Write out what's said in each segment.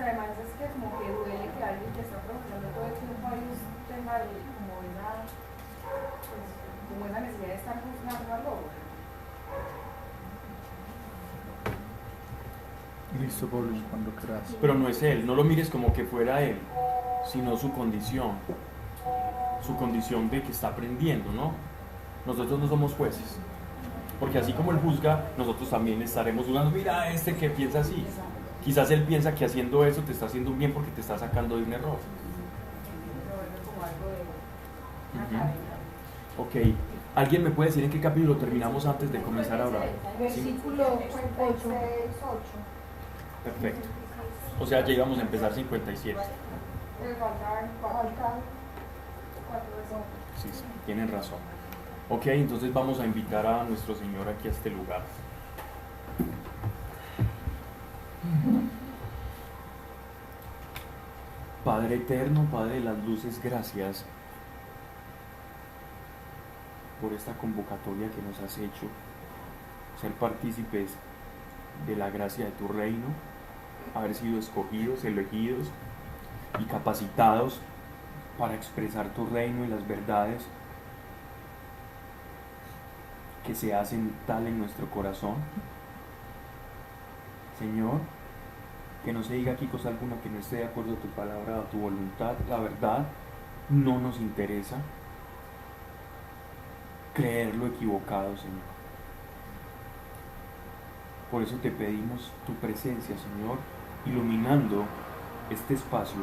además es que como que duele que alguien que está profesando todo el tiempo ahí tenga como esa necesidad de estar juzgando al otro. Listo, Pablo, cuando quieras. Pero no es él, no lo mires como que fuera él, sino su condición de que está aprendiendo, ¿no? Nosotros no somos jueces, porque así como él juzga, nosotros también estaremos juzgando. Mira este que piensa así, quizás él piensa que haciendo eso te está haciendo un bien porque te está sacando de un error. Ok, ¿alguien me puede decir en qué capítulo terminamos antes de comenzar a orar? Versículo 8. Perfecto, o sea, llegamos a empezar 57. Sí, tienen razón. Ok, entonces vamos a invitar a nuestro Señor aquí a este lugar. Padre eterno, Padre de las luces, gracias por esta convocatoria que nos has hecho, ser partícipes de la gracia de tu reino, haber sido escogidos, elegidos y capacitados para expresar tu reino y las verdades que se hacen tal en nuestro corazón. Señor, que no se diga aquí cosa alguna que no esté de acuerdo a tu palabra, a tu voluntad. La verdad no nos interesa creer lo equivocado, Señor. Por eso te pedimos tu presencia, Señor, iluminando este espacio,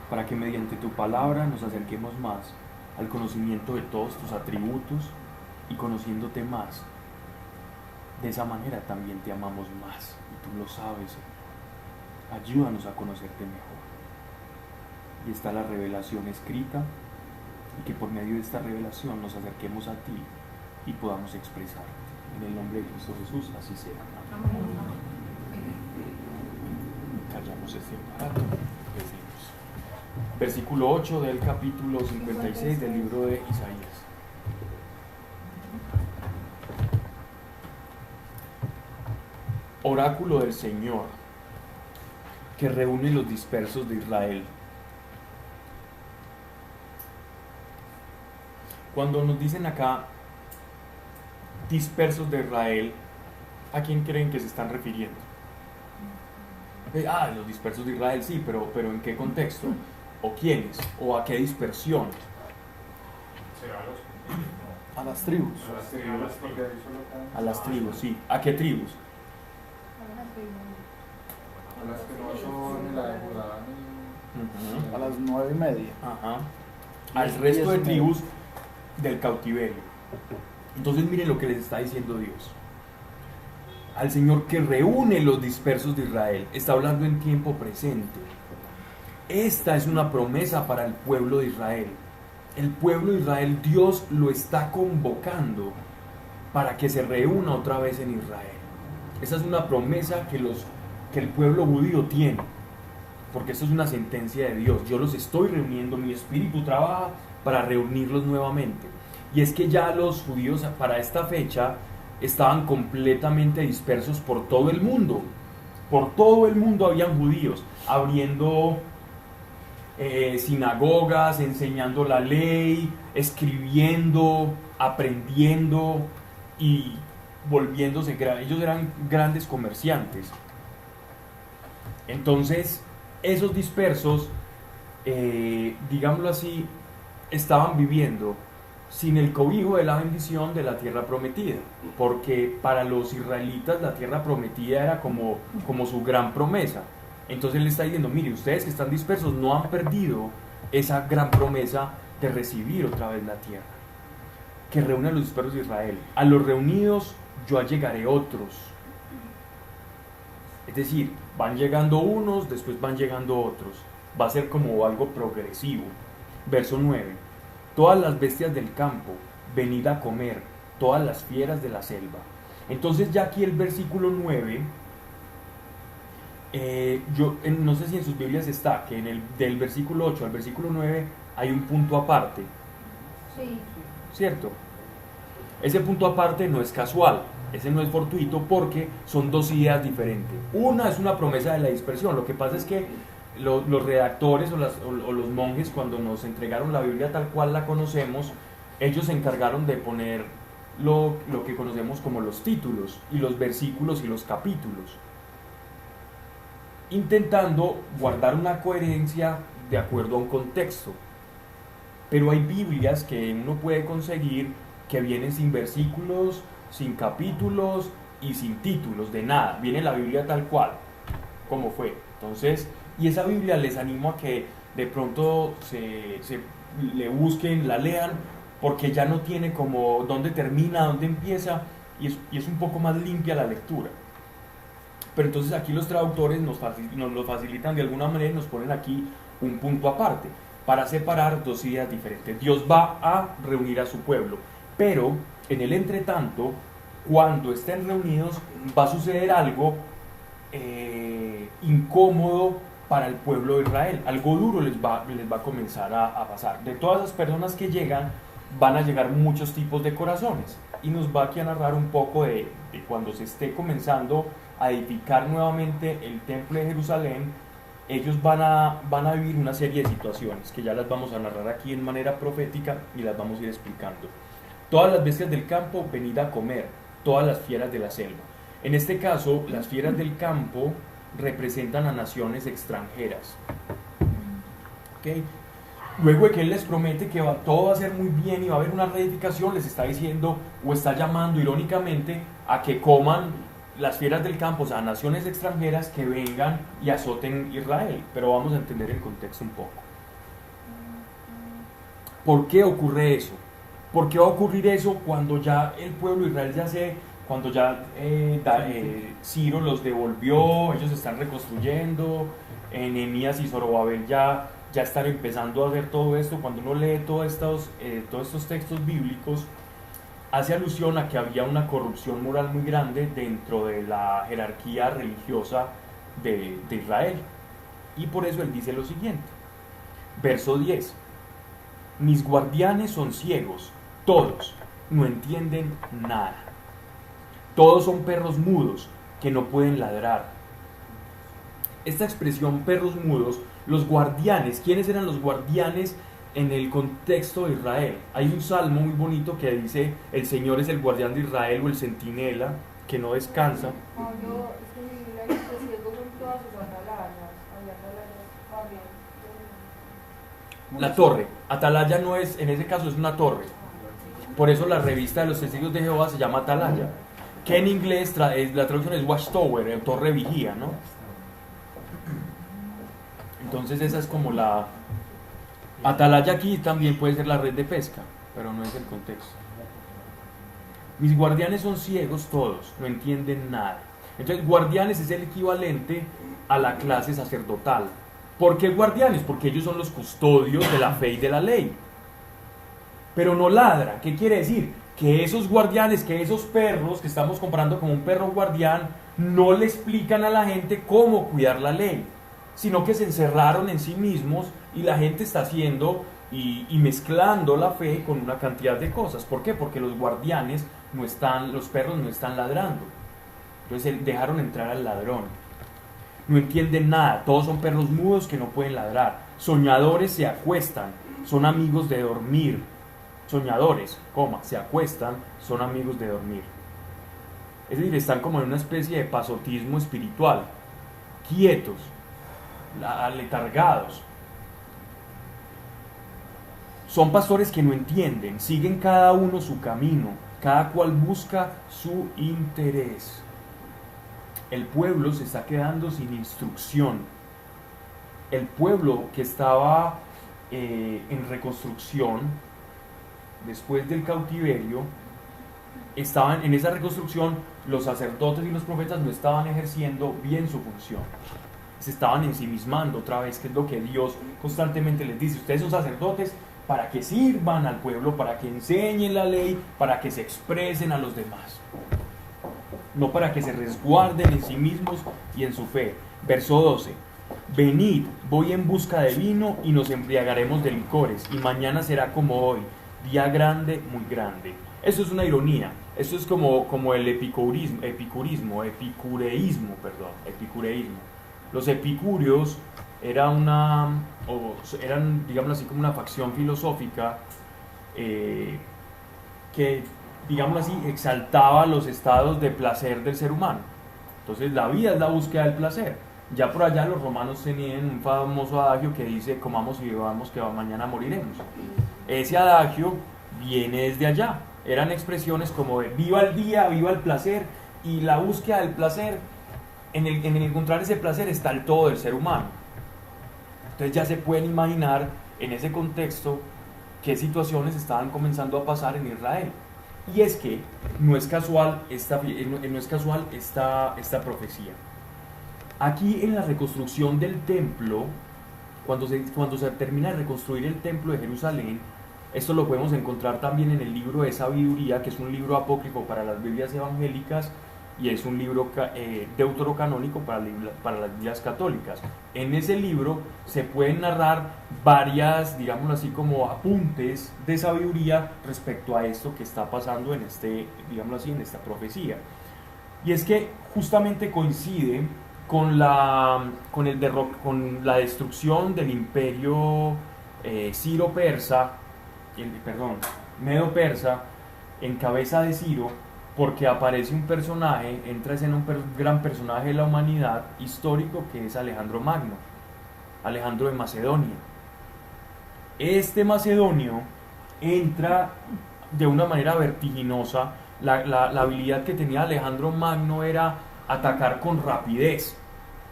para que mediante tu palabra nos acerquemos más al conocimiento de todos tus atributos y conociéndote más. De esa manera también te amamos más y tú lo sabes, Señor. Ayúdanos a conocerte mejor. Y está la revelación escrita, y que por medio de esta revelación nos acerquemos a ti y podamos expresarte. En el nombre de Cristo Jesús, así sea. Amén. Callamos este aparato. Decimos. Versículo 8 del capítulo 56 del libro de Isaías. Oráculo del Señor, que reúne los dispersos de Israel. Cuando nos dicen acá dispersos de Israel, ¿a quién creen que se están refiriendo? Los dispersos de Israel, sí, pero ¿en qué contexto? ¿O quiénes? ¿O a qué dispersión? A las tribus. A las tribus, sí. ¿A qué tribus? A las que no son la de Judá A las 9:30. Ajá. Al resto de tribus del cautiverio. Entonces miren lo que les está diciendo Dios. Al Señor que reúne los dispersos de Israel. Está hablando en tiempo presente. Esta es una promesa para el pueblo de Israel. El pueblo de Israel, Dios lo está convocando para que se reúna otra vez en Israel. Esa es una promesa que el pueblo judío tiene, porque esto es una sentencia de Dios. Yo los estoy reuniendo, mi espíritu trabaja para reunirlos nuevamente. Y es que ya los judíos para esta fecha estaban completamente dispersos por todo el mundo. Por todo el mundo habían judíos, abriendo sinagogas, enseñando la ley, escribiendo, aprendiendo y volviéndose grandes. Ellos eran grandes comerciantes. Entonces, esos dispersos, digámoslo así, estaban viviendo sin el cobijo de la bendición de la tierra prometida, porque para los israelitas la tierra prometida era como su gran promesa. Entonces él está diciendo, mire, ustedes que están dispersos no han perdido esa gran promesa de recibir otra vez la tierra, que reúne a los dispersos de Israel. A los reunidos yo allegaré otros. Es decir, van llegando unos, después van llegando otros. Va a ser como algo progresivo. Verso 9. Todas las bestias del campo, venid a comer, todas las fieras de la selva. Entonces ya aquí el versículo 9, no sé si en sus Biblias está, que del versículo 8 al versículo 9 hay un punto aparte. Sí. ¿Cierto? Ese punto aparte no es casual, ese no es fortuito porque son dos ideas diferentes. Una es una promesa de la dispersión. Lo que pasa es que los redactores o los monjes, cuando nos entregaron la Biblia tal cual la conocemos, ellos se encargaron de poner lo que conocemos como los títulos y los versículos y los capítulos, intentando guardar una coherencia de acuerdo a un contexto. Pero hay Biblias que uno puede conseguir que vienen sin versículos, sin capítulos y sin títulos, de nada. Viene la Biblia tal cual, como fue. Entonces, y esa Biblia les animo a que de pronto se le busquen, la lean, porque ya no tiene como dónde termina, dónde empieza, y es un poco más limpia la lectura. Pero entonces aquí los traductores nos lo facilitan de alguna manera y nos ponen aquí un punto aparte, para separar dos ideas diferentes. Dios va a reunir a su pueblo, pero en el entretanto, cuando estén reunidos, va a suceder algo incómodo para el pueblo de Israel. Algo duro les va a comenzar a pasar. De todas las personas que llegan, van a llegar muchos tipos de corazones. Y nos va aquí a narrar un poco de cuando se esté comenzando a edificar nuevamente el templo de Jerusalén. Ellos van a vivir una serie de situaciones que ya las vamos a narrar aquí en manera profética y las vamos a ir explicando. Todas las bestias del campo, venid a comer, todas las fieras de la selva. En este caso, las fieras del campo representan a naciones extranjeras. ¿Okay? Luego de que Él les promete que todo va a ser muy bien y va a haber una reedificación, les está diciendo o está llamando irónicamente a que coman las fieras del campo, o sea, naciones extranjeras que vengan y azoten Israel. Pero vamos a entender el contexto un poco. ¿Por qué ocurre eso? ¿Por qué va a ocurrir eso cuando ya el pueblo de Israel cuando ya Ciro los devolvió, ellos están reconstruyendo, Nehemías y Zorobabel ya están empezando a hacer todo esto? Cuando uno lee todos estos textos bíblicos, hace alusión a que había una corrupción moral muy grande dentro de la jerarquía religiosa de Israel. Y por eso él dice lo siguiente, verso 10: mis guardianes son ciegos, todos, no entienden nada. Todos son perros mudos que no pueden ladrar. Esta expresión perros mudos, los guardianes, ¿quiénes eran los guardianes en el contexto de Israel? Hay un salmo muy bonito que dice: el Señor es el guardián de Israel, o el centinela que no descansa. Pablo, es que mi Biblia dice: ciegos son todas sus atalayas. Había atalayas, guardián. La torre, atalaya no es, en ese caso es una torre. Por eso la revista de los testigos de Jehová se llama Atalaya, que en inglés la traducción es watchtower, torre vigía, ¿no? Entonces esa es como la atalaya. Aquí también puede ser la red de pesca, pero no es el contexto. Mis guardianes son ciegos todos, no entienden nada. Entonces guardianes es el equivalente a la clase sacerdotal. ¿Por qué guardianes? Porque ellos son los custodios de la fe y de la ley. Pero no ladran. ¿Qué quiere decir? Que esos guardianes, que esos perros que estamos comparando como un perro guardián, no le explican a la gente cómo cuidar la ley, sino que se encerraron en sí mismos y la gente está haciendo y mezclando la fe con una cantidad de cosas. ¿Por qué? Porque los guardianes los perros no están ladrando. Entonces dejaron entrar al ladrón. No entienden nada, todos son perros mudos que no pueden ladrar. Soñadores se acuestan, son amigos de dormir. Soñadores, se acuestan, son amigos de dormir. Es decir, están como en una especie de pasotismo espiritual, quietos, aletargados. Son pastores que no entienden, siguen cada uno su camino, cada cual busca su interés. El pueblo se está quedando sin instrucción. El pueblo que estaba en reconstrucción después del cautiverio, estaban en esa reconstrucción, los sacerdotes y los profetas no estaban ejerciendo bien su función. Se estaban ensimismando otra vez, que es lo que Dios constantemente les dice: ustedes son sacerdotes para que sirvan al pueblo, para que enseñen la ley, para que se expresen a los demás, no para que se resguarden en sí mismos y en su fe. Verso 12: venid, voy en busca de vino y nos embriagaremos de licores, y mañana será como hoy, día grande, muy grande. Eso es una ironía. Esto es como el epicureísmo. Los epicúreos eran, digámoslo así, como una facción filosófica que, digámoslo así, exaltaba los estados de placer del ser humano. Entonces la vida es la búsqueda del placer. Ya por allá los romanos tenían un famoso adagio que dice: comamos y bebamos que mañana moriremos. Ese adagio viene desde allá. Eran expresiones como de viva el día, viva el placer, y la búsqueda del placer, en el encontrar ese placer está el todo del ser humano. Entonces ya se pueden imaginar en ese contexto qué situaciones estaban comenzando a pasar en Israel. Y es que no es casual esta profecía. Aquí en la reconstrucción del templo, cuando se termina de reconstruir el templo de Jerusalén, esto lo podemos encontrar también en el libro de Sabiduría, que es un libro apócrifo para las Biblias evangélicas y es un libro deuterocanónico para las Biblias católicas. En ese libro se pueden narrar varias, digámoslo así, como apuntes de sabiduría respecto a esto que está pasando en digámoslo así, en esta profecía. Y es que justamente coincide con la destrucción del imperio Medo-Persa, en cabeza de Ciro, porque aparece un personaje, entra en un gran personaje de la humanidad histórico, que es Alejandro Magno, Alejandro de Macedonia. Este macedonio entra de una manera vertiginosa. La habilidad que tenía Alejandro Magno era atacar con rapidez,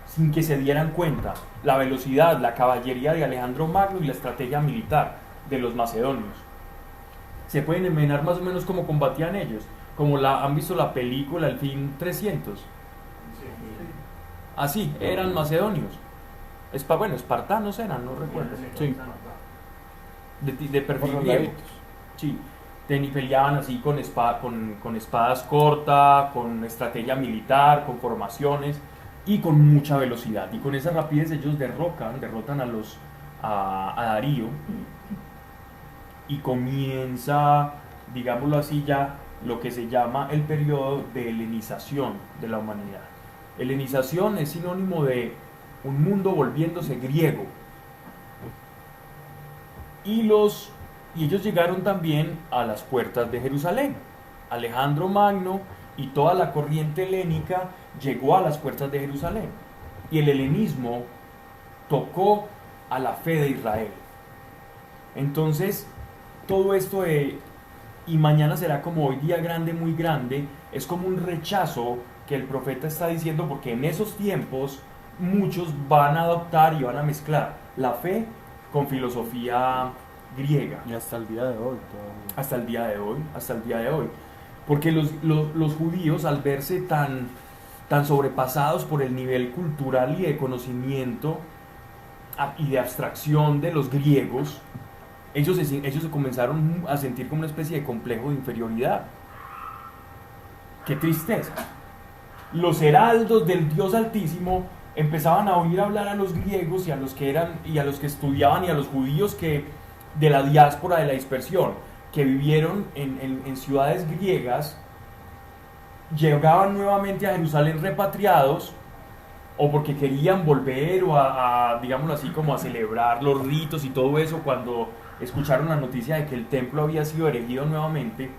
sin que se dieran cuenta. La velocidad, la caballería de Alejandro Magno y la estrategia militar de los macedonios. Se pueden imaginar más o menos cómo combatían ellos. ¿Han visto la película El Fin 300? Sí. Así, eran macedonios. Espartanos eran, no recuerdo. Sí. De perfil griego. Sí. Peleaban así con espadas cortas, con estrategia militar, con formaciones y con mucha velocidad. Y con esa rapidez ellos derrotan a Darío, y comienza, digámoslo así, ya lo que se llama el periodo de helenización de la humanidad. Helenización es sinónimo de un mundo volviéndose griego. Y ellos llegaron también a las puertas de Jerusalén. Alejandro Magno y toda la corriente helénica llegó a las puertas de Jerusalén. Y el helenismo tocó a la fe de Israel. Entonces, todo esto y mañana será como hoy día grande, muy grande, es como un rechazo que el profeta está diciendo, porque en esos tiempos muchos van a adoptar y van a mezclar la fe con filosofía griega. Y hasta el día de hoy todavía. Hasta el día de hoy. Porque los judíos, al verse tan sobrepasados por el nivel cultural y de conocimiento y de abstracción de los griegos, ellos se comenzaron a sentir como una especie de complejo de inferioridad. ¡Qué tristeza! Los heraldos del Dios Altísimo empezaban a oír hablar a los griegos y a los que estudiaban y a los judíos de la diáspora, de la dispersión, que vivieron en ciudades griegas, llegaban nuevamente a Jerusalén repatriados, o porque querían volver o digámoslo así, como a celebrar los ritos y todo eso, cuando escucharon la noticia de que el templo había sido erigido nuevamente,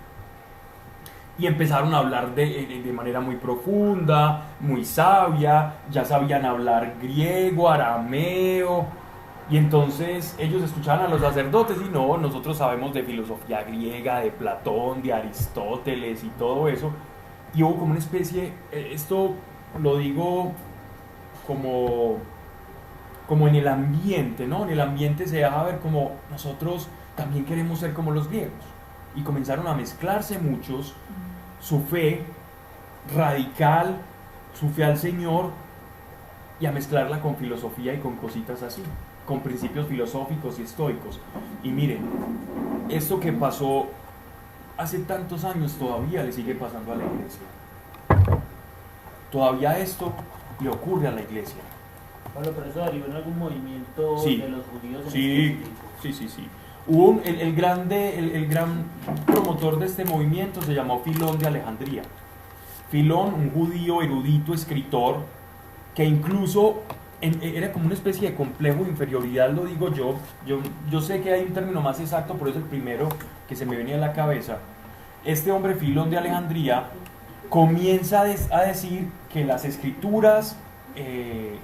y empezaron a hablar de manera muy profunda, muy sabia. Ya sabían hablar griego, arameo, y entonces ellos escuchaban a los sacerdotes y no, nosotros sabemos de filosofía griega, de Platón, de Aristóteles y todo eso. Y hubo como una especie, esto lo digo como en el ambiente, ¿no? En el ambiente se deja ver como nosotros también queremos ser como los griegos. Y comenzaron a mezclarse muchos su fe radical, su fe al Señor, y a mezclarla con filosofía y con cositas así, con principios filosóficos y estoicos. Y miren, esto que pasó hace tantos años todavía le sigue pasando a la iglesia. Todavía esto le ocurre a la iglesia. Bueno, pero eso derivó en algún movimiento Sí. de los judíos en Sí, específico. sí. El gran promotor de este movimiento se llamó Filón de Alejandría. Filón, un judío erudito, escritor, que incluso era como una especie de complejo de inferioridad, lo digo yo sé que hay un término más exacto, pero es el primero que se me venía a la cabeza. Este hombre, Filón de Alejandría, comienza a decir que las escrituras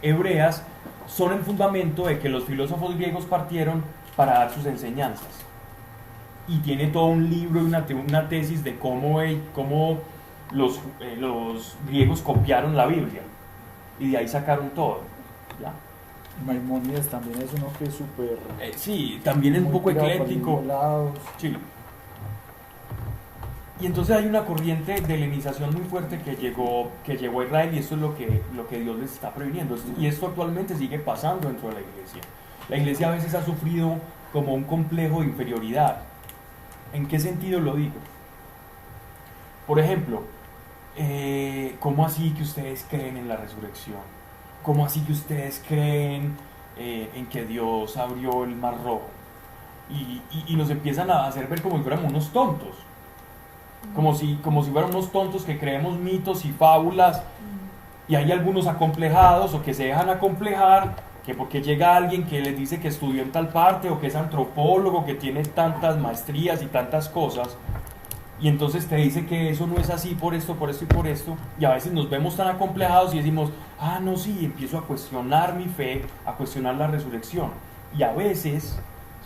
hebreas son el fundamento de que los filósofos griegos partieron para dar sus enseñanzas. Y tiene todo un libro y una tesis de cómo los griegos copiaron la Biblia. Y de ahí sacaron todo. ¿Ya? Maimónides también es uno que es súper... sí, también es un poco ecléctico. Sí. Y entonces hay una corriente de helenización muy fuerte que llegó a Israel, y esto es lo que Dios les está previniendo. Y esto actualmente sigue pasando dentro de la iglesia. La iglesia a veces ha sufrido como un complejo de inferioridad. ¿En qué sentido lo digo? Por ejemplo, ¿cómo así que ustedes creen en la resurrección? ¿Cómo así que ustedes creen en que Dios abrió el mar rojo? Y nos empiezan a hacer ver como si fuéramos unos tontos. Como si fuéramos unos tontos que creemos mitos y fábulas, y hay algunos acomplejados o que se dejan acomplejar, que porque llega alguien que les dice que estudió en tal parte o que es antropólogo, que tiene tantas maestrías y tantas cosas, y entonces te dice que eso no es así por esto, por esto y por esto, y a veces nos vemos tan acomplejados y decimos, no, sí, empiezo a cuestionar mi fe, a cuestionar la resurrección, y a veces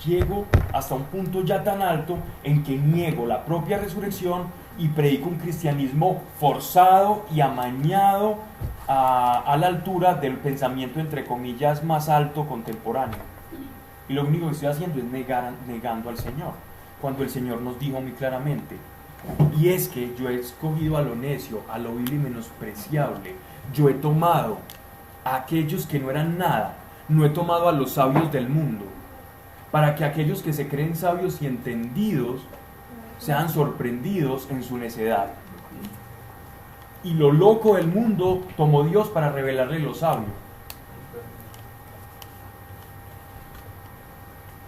llego hasta un punto ya tan alto en que niego la propia resurrección y predico un cristianismo forzado y amañado a la altura del pensamiento, entre comillas, más alto contemporáneo. Y lo único que estoy haciendo es negando al Señor, cuando el Señor nos dijo muy claramente, y es que yo he escogido a lo necio, a lo vil y menospreciable. Yo he tomado a aquellos que no eran nada, no he tomado a los sabios del mundo, para que aquellos que se creen sabios y entendidos sean sorprendidos en su necedad. Y lo loco del mundo tomó Dios para revelarle lo sabio.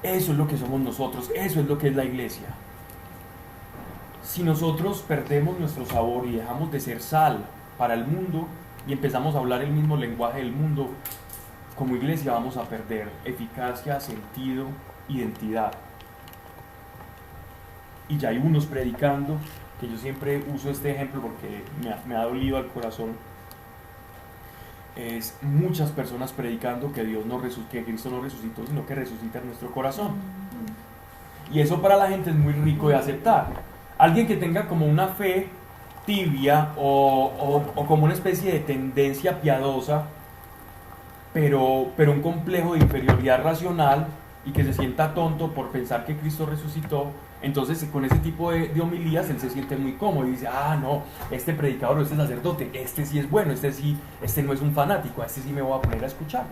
Eso es lo que somos nosotros, eso es lo que es la iglesia. Si nosotros perdemos nuestro sabor y dejamos de ser sal para el mundo y empezamos a hablar el mismo lenguaje del mundo, como iglesia vamos a perder eficacia, sentido, identidad. Y ya hay unos predicando, que yo siempre uso este ejemplo porque me ha dolido al corazón, es muchas personas predicando que que Cristo no resucitó, sino que resucita en nuestro corazón. Y eso para la gente es muy rico de aceptar. Alguien que tenga como una fe tibia o como una especie de tendencia piadosa, pero un complejo de inferioridad racional, y que se sienta tonto por pensar que Cristo resucitó, entonces con ese tipo de homilías él se siente muy cómodo y dice, no, este predicador o este sacerdote, este sí es bueno, este no es un fanático, a este sí me voy a poner a escucharlo.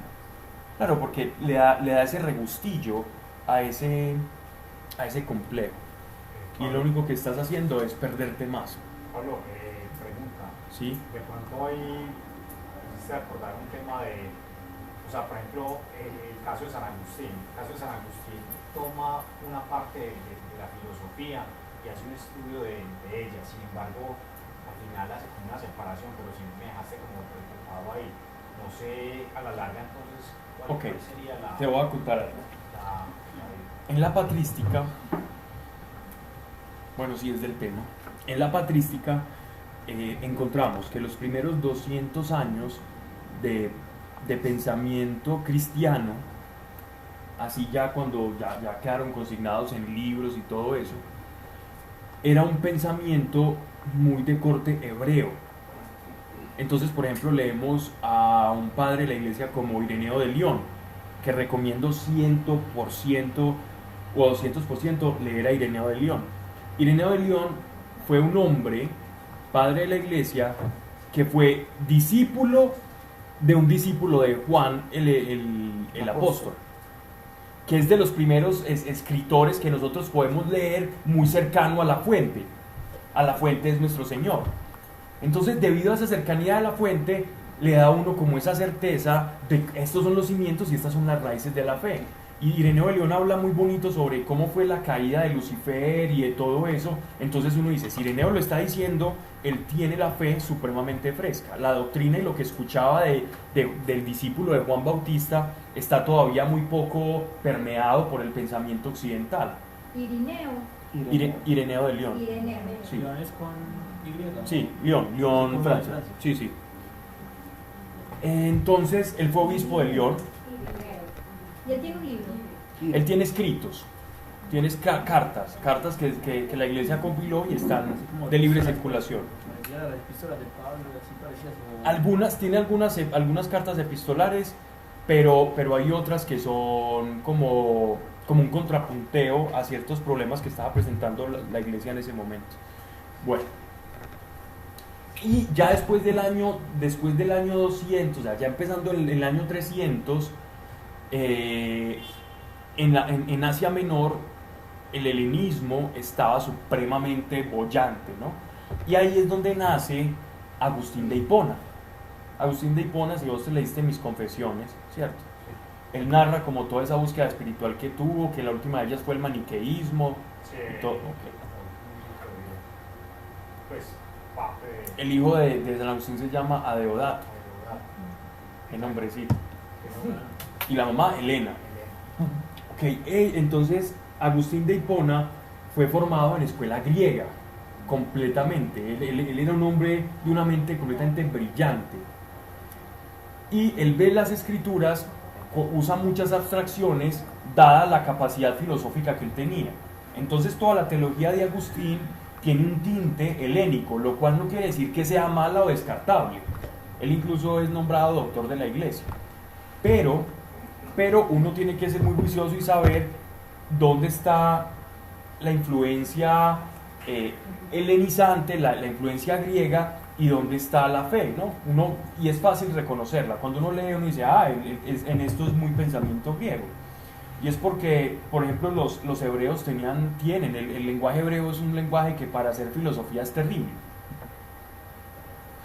Claro, porque le da ese regustillo a ese complejo, y lo único que estás haciendo es perderte más. Pablo, pregunta. ¿Sí? De pronto ahí quisiste acordar un tema de, o sea, por ejemplo, el caso de San Agustín. El caso de San Agustín toma una parte de la filosofía y hace un estudio de ella. Sin embargo, al final hace como una separación, pero siempre me dejaste como preocupado ahí. No sé, a la larga entonces, ¿cuál sería la... Te voy a contar algo. En la patrística, bueno, sí es del tema, en la patrística encontramos que los primeros 200 años de pensamiento cristiano, así ya cuando ya quedaron consignados en libros y todo eso, era un pensamiento muy de corte hebreo. Entonces, por ejemplo, leemos a un padre de la iglesia como Ireneo de León, que recomiendo 100% o 200% leer a Ireneo de León. Ireneo de León fue un hombre, padre de la iglesia, que fue discípulo de un discípulo de Juan el apóstol, que es de los primeros escritores que nosotros podemos leer muy cercano a la fuente. A la fuente es nuestro Señor. Entonces, debido a esa cercanía de la fuente, le da a uno como esa certeza de que estos son los cimientos y estas son las raíces de la fe. Y Ireneo de León habla muy bonito sobre cómo fue la caída de Lucifer y de todo eso. Entonces uno dice, si Ireneo lo está diciendo, él tiene la fe supremamente fresca. La doctrina y lo que escuchaba del discípulo de Juan Bautista está todavía muy poco permeado por el pensamiento occidental. Irineo. Ireneo de León. Ireneo. Sí. León es con Y. Sí, León, Con Francia. Francia. Sí, sí. Entonces, él fue obispo de León. Y él tiene un libro. Él tiene escritos, tiene cartas que la iglesia compiló y están de libre circulación. Parecía las epístolas de Pablo, así parecía. Tiene algunas cartas epistolares, pero hay otras que son como un contrapunteo a ciertos problemas que estaba presentando la iglesia en ese momento. Bueno, y ya después del año 200, o sea, ya empezando el año 300, en Asia Menor el helenismo estaba supremamente boyante, ¿no? Y ahí es donde nace Agustín de Hipona. Agustín de Hipona, si vos te leíste Mis Confesiones, ¿cierto? Él narra como toda esa búsqueda espiritual que tuvo, que la última de ellas fue el maniqueísmo. Sí. Y todo, okay. Pues, parte de... El hijo de San Agustín se llama Adeodato, qué nombrecito. Y la mamá, Elena. Ok, entonces Agustín de Hipona fue formado en escuela griega, completamente. Él era un hombre de una mente completamente brillante. Y él ve las escrituras, usa muchas abstracciones, dada la capacidad filosófica que él tenía. Entonces toda la teología de Agustín tiene un tinte helénico, lo cual no quiere decir que sea mala o descartable. Él incluso es nombrado doctor de la iglesia. Pero uno tiene que ser muy juicioso y saber dónde está la influencia helenizante, la influencia griega, y dónde está la fe, ¿no? Y es fácil reconocerla. Cuando uno lee, uno dice, en esto es muy pensamiento griego. Y es porque, por ejemplo, los hebreos tienen el lenguaje hebreo es un lenguaje que para hacer filosofía es terrible.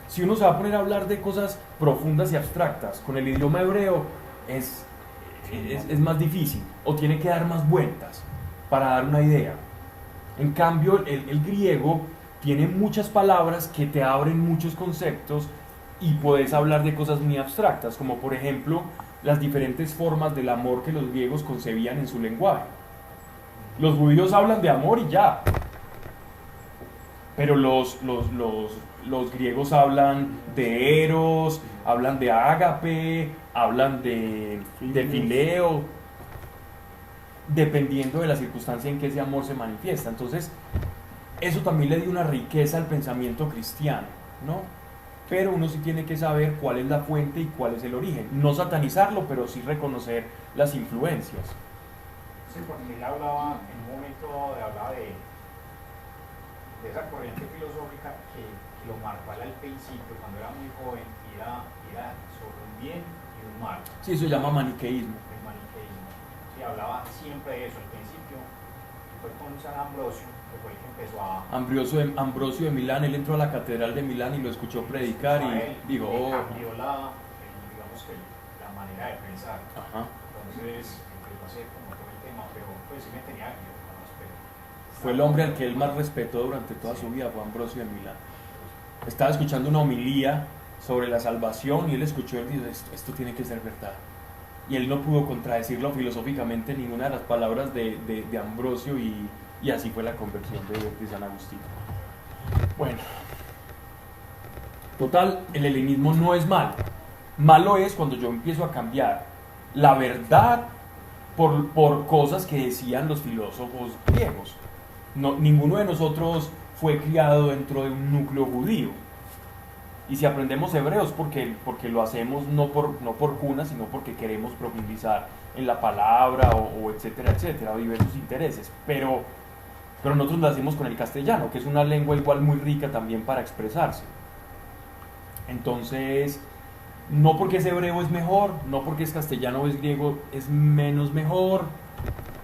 Si uno se va a poner a hablar de cosas profundas y abstractas con el idioma hebreo, es más difícil, o tiene que dar más vueltas para dar una idea. En cambio, el griego tiene muchas palabras que te abren muchos conceptos y puedes hablar de cosas muy abstractas, como por ejemplo las diferentes formas del amor que los griegos concebían en su lenguaje. Los judíos hablan de amor y ya, pero los griegos hablan de eros, hablan de ágape, hablan de fileo, dependiendo de la circunstancia en que ese amor se manifiesta. Entonces, eso también le dio una riqueza al pensamiento cristiano, ¿no? Pero uno sí tiene que saber cuál es la fuente y cuál es el origen. No satanizarlo, pero sí reconocer las influencias. Sí, porque él hablaba en un momento de esa corriente filosófica que lo marcó al principio, cuando era muy joven, y era sobre un bien y un mal. Sí, eso se llama maniqueísmo. El maniqueísmo. Y hablaba siempre de eso al principio. Fue con San Ambrosio, que fue el que empezó a... Ambrosio de Milán, él entró a la catedral de Milán y lo escuchó predicar y dijo... cambió digamos que la manera de pensar. Ajá. Entonces empezó a hacer como todo el tema, pero pues sí me tenía que respeto. Fue el hombre al que él más respetó durante toda su vida, fue Ambrosio de Milán. Estaba escuchando una homilía sobre la salvación y él escuchó, él dijo, esto tiene que ser verdad. Y él no pudo contradecirlo filosóficamente ninguna de las palabras de Ambrosio y así fue la conversión de San Agustín. Bueno, total, el helenismo no es malo. Malo es cuando yo empiezo a cambiar la verdad por cosas que decían los filósofos griegos. Ninguno de nosotros fue criado dentro de un núcleo judío. Y si aprendemos hebreo es porque lo hacemos no por cuna, sino porque queremos profundizar en la palabra o etcétera, etcétera, o diversos intereses. Pero nosotros lo hacemos con el castellano, que es una lengua igual muy rica también para expresarse. Entonces, no porque es hebreo es mejor, no porque es castellano o es griego es menos mejor,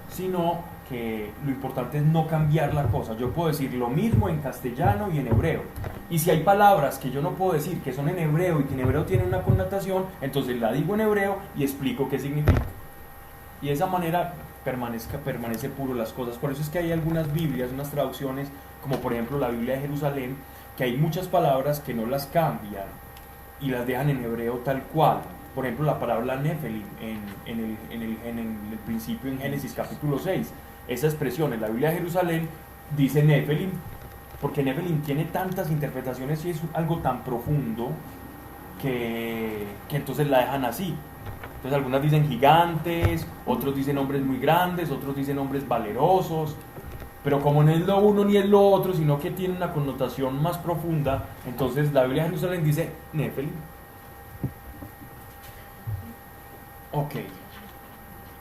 sino que lo importante es no cambiar la cosa. Yo puedo decir lo mismo en castellano y en hebreo. Y si hay palabras que yo no puedo decir que son en hebreo y que en hebreo tienen una connotación, entonces la digo en hebreo y explico qué significa. y de esa manera permanece puro las cosas. Por eso es que hay algunas Biblias, unas traducciones, como por ejemplo la Biblia de Jerusalén, que hay muchas palabras que no las cambian y las dejan en hebreo tal cual. Por ejemplo, la palabra Nefelim en el principio, en Génesis capítulo 6, esa expresión en la Biblia de Jerusalén dice Nefelim, porque Nefelim tiene tantas interpretaciones y es algo tan profundo que entonces la dejan así. Entonces algunas dicen gigantes, otros dicen hombres muy grandes, otros dicen hombres valerosos, pero como no es lo uno ni es lo otro, sino que tiene una connotación más profunda, entonces la Biblia de Jerusalén dice Nefelim. Ok.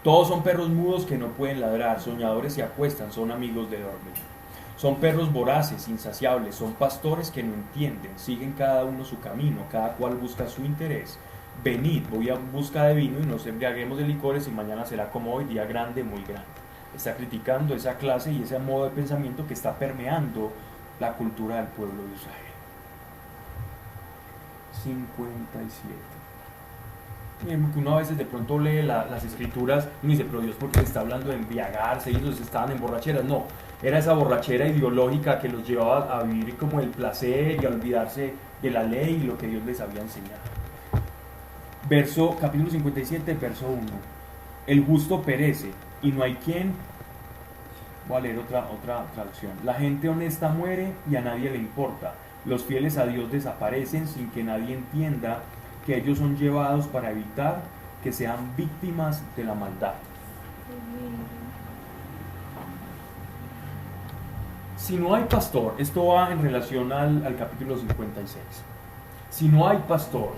Todos son perros mudos que no pueden ladrar, soñadores se acuestan, son amigos de dormir. Son perros voraces, insaciables, son pastores que no entienden, siguen cada uno su camino, cada cual busca su interés. Venid, voy a busca de vino y nos embriaguemos de licores y mañana será como hoy, día grande, muy grande. Está criticando esa clase y ese modo de pensamiento que está permeando la cultura del pueblo de Israel. 57. Uno a veces de pronto lee las escrituras y dice, pero Dios, ¿por qué está hablando de embriagarse? Ellos estaban en borracheras. No, era esa borrachera ideológica que los llevaba a vivir como el placer y a olvidarse de la ley y lo que Dios les había enseñado. Capítulo 57, verso 1. El justo perece y no hay quien... Voy a leer otra traducción. La gente honesta muere y a nadie le importa. Los fieles a Dios desaparecen sin que nadie entienda que ellos son llevados para evitar que sean víctimas de la maldad. Si no hay pastor, esto va en relación al capítulo 56. Si no hay pastor,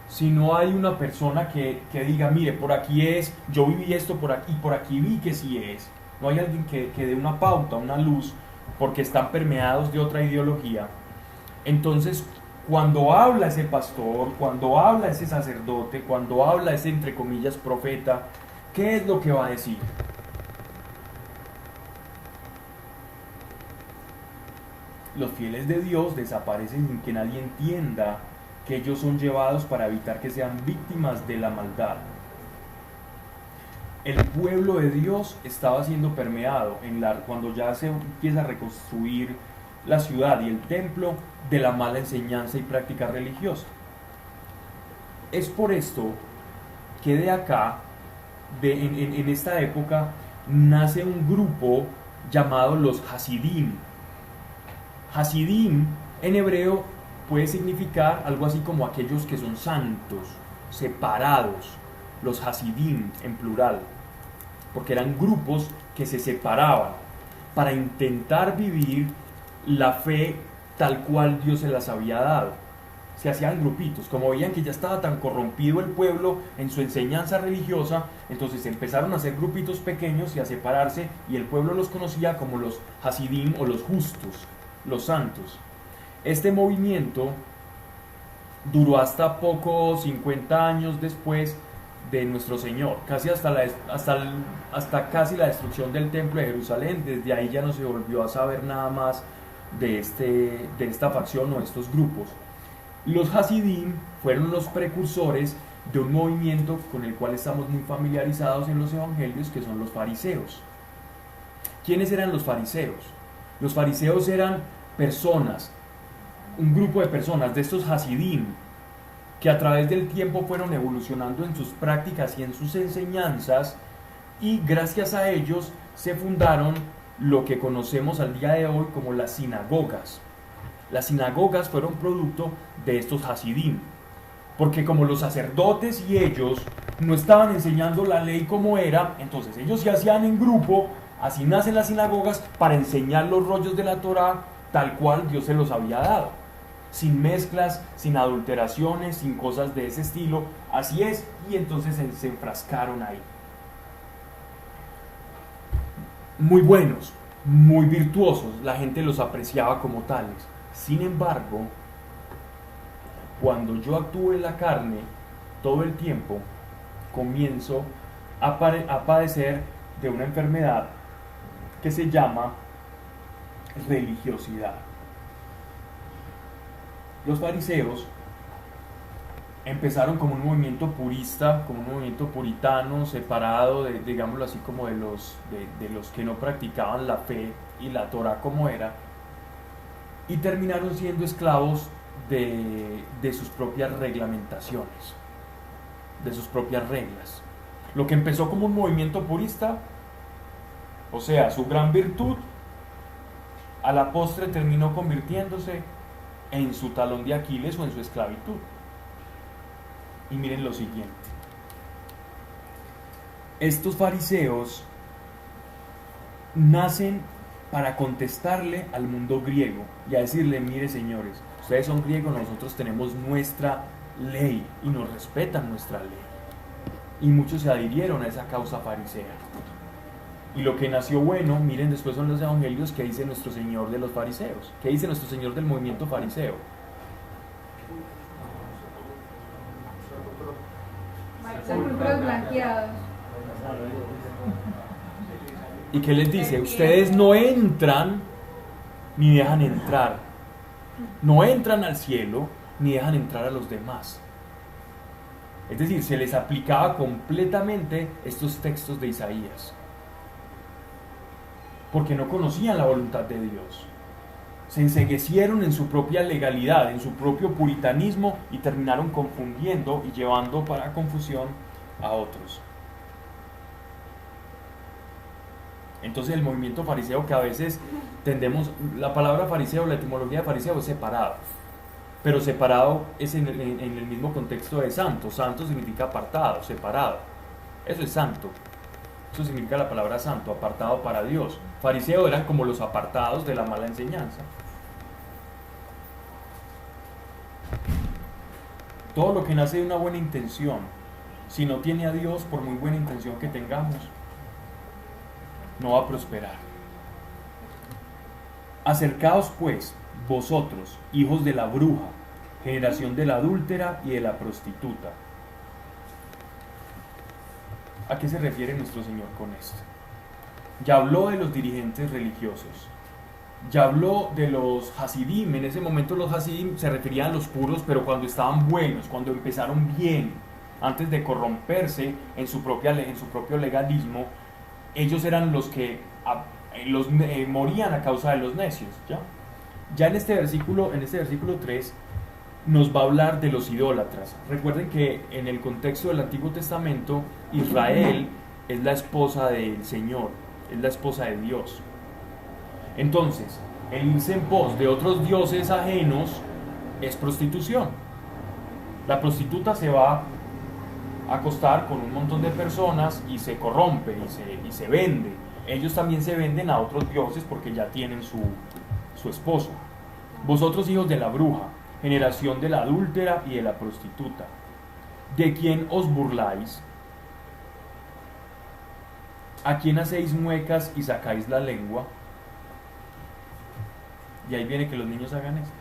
si no hay una persona que diga, mire, por aquí es, yo viví esto por aquí, y por aquí vi que sí es, no hay alguien que dé una pauta, una luz, porque están permeados de otra ideología, entonces cuando habla ese pastor, cuando habla ese sacerdote, cuando habla ese, entre comillas, profeta, ¿qué es lo que va a decir? Los fieles de Dios desaparecen sin que nadie entienda que ellos son llevados para evitar que sean víctimas de la maldad. El pueblo de Dios estaba siendo permeado cuando ya se empieza a reconstruir la ciudad y el templo de la mala enseñanza y práctica religiosa. Es por esto que de acá, en esta época, nace un grupo llamado los Hasidim. Hasidim en hebreo puede significar algo así como aquellos que son santos, separados, los Hasidim en plural, porque eran grupos que se separaban para intentar vivir la fe tal cual Dios se las había dado. Se hacían grupitos, como veían que ya estaba tan corrompido el pueblo en su enseñanza religiosa, entonces empezaron a hacer grupitos pequeños y a separarse, y el pueblo los conocía como los Hasidim o los justos, los santos. Este movimiento duró hasta 50 años después de nuestro Señor, casi hasta casi la destrucción del templo de Jerusalén. Desde ahí ya no se volvió a saber nada más de esta facción o estos grupos. Los Hasidim fueron los precursores de un movimiento con el cual estamos muy familiarizados en los evangelios, que son los fariseos. ¿Quiénes eran los fariseos? Los fariseos eran personas, un grupo de personas de estos Hasidim, que a través del tiempo fueron evolucionando en sus prácticas y en sus enseñanzas, y gracias a ellos se fundaron lo que conocemos al día de hoy como las sinagogas. Las sinagogas fueron producto de estos Hasidim, porque como los sacerdotes y ellos no estaban enseñando la ley como era, entonces ellos se hacían en grupo. Así nacen las sinagogas, para enseñar los rollos de la Torá tal cual Dios se los había dado, sin mezclas, sin adulteraciones, sin cosas de ese estilo. Así es, y entonces se enfrascaron ahí. Muy buenos, muy virtuosos, la gente los apreciaba como tales. Sin embargo, cuando yo actúo en la carne todo el tiempo, comienzo a padecer de una enfermedad que se llama religiosidad. Los fariseos empezaron como un movimiento purista, como un movimiento puritano, separado, digámoslo así, como de los que no practicaban la fe y la Torah como era, y terminaron siendo esclavos de sus propias reglamentaciones, de sus propias reglas. Lo que empezó como un movimiento purista, o sea, su gran virtud, a la postre terminó convirtiéndose en su talón de Aquiles o en su esclavitud. Y miren lo siguiente: estos fariseos nacen para contestarle al mundo griego y a decirle: mire, señores, ustedes son griegos, nosotros tenemos nuestra ley y nos respetan nuestra ley. Y muchos se adhirieron a esa causa farisea. Y lo que nació bueno, miren, después son los evangelios, que dice nuestro Señor de los fariseos, que dice nuestro Señor del movimiento fariseo. Sepulcros blanqueados. ¿Y qué les dice? Ustedes no entran ni dejan entrar. No entran al cielo ni dejan entrar a los demás. Es decir, se les aplicaba completamente estos textos de Isaías, porque no conocían la voluntad de Dios. Se enceguecieron en su propia legalidad, en su propio puritanismo, y terminaron confundiendo y llevando para confusión a otros. Entonces el movimiento fariseo, que a veces tendemos, la palabra fariseo, la etimología de fariseo es separado, pero separado es en el mismo contexto de santo. Santo significa apartado, separado. Eso es santo. Eso significa la palabra santo, apartado para Dios. Fariseos eran como los apartados de la mala enseñanza. Todo lo que nace de una buena intención, si no tiene a Dios, por muy buena intención que tengamos, no va a prosperar. Acercaos pues, vosotros, hijos de la bruja, generación de la adúltera y de la prostituta. ¿A qué se refiere nuestro Señor con esto? Ya habló de los dirigentes religiosos, ya habló de los hasidim. En ese momento los hasidim se referían a los puros, pero cuando estaban buenos, cuando empezaron bien, antes de corromperse en su propio legalismo, ellos eran los que morían a causa de los necios. Ya en este versículo 3 nos va a hablar de los idólatras. Recuerden que en el contexto del Antiguo Testamento, Israel es la esposa del Señor, es la esposa de Dios. Entonces, el irse en pos de otros dioses ajenos es prostitución. La prostituta se va a acostar con un montón de personas y se corrompe y se vende. Ellos también se venden a otros dioses porque ya tienen su esposo. Vosotros, hijos de la bruja, generación de la adúltera y de la prostituta, ¿de quién os burláis? ¿A quién hacéis muecas y sacáis la lengua? Y ahí viene que los niños hagan eso.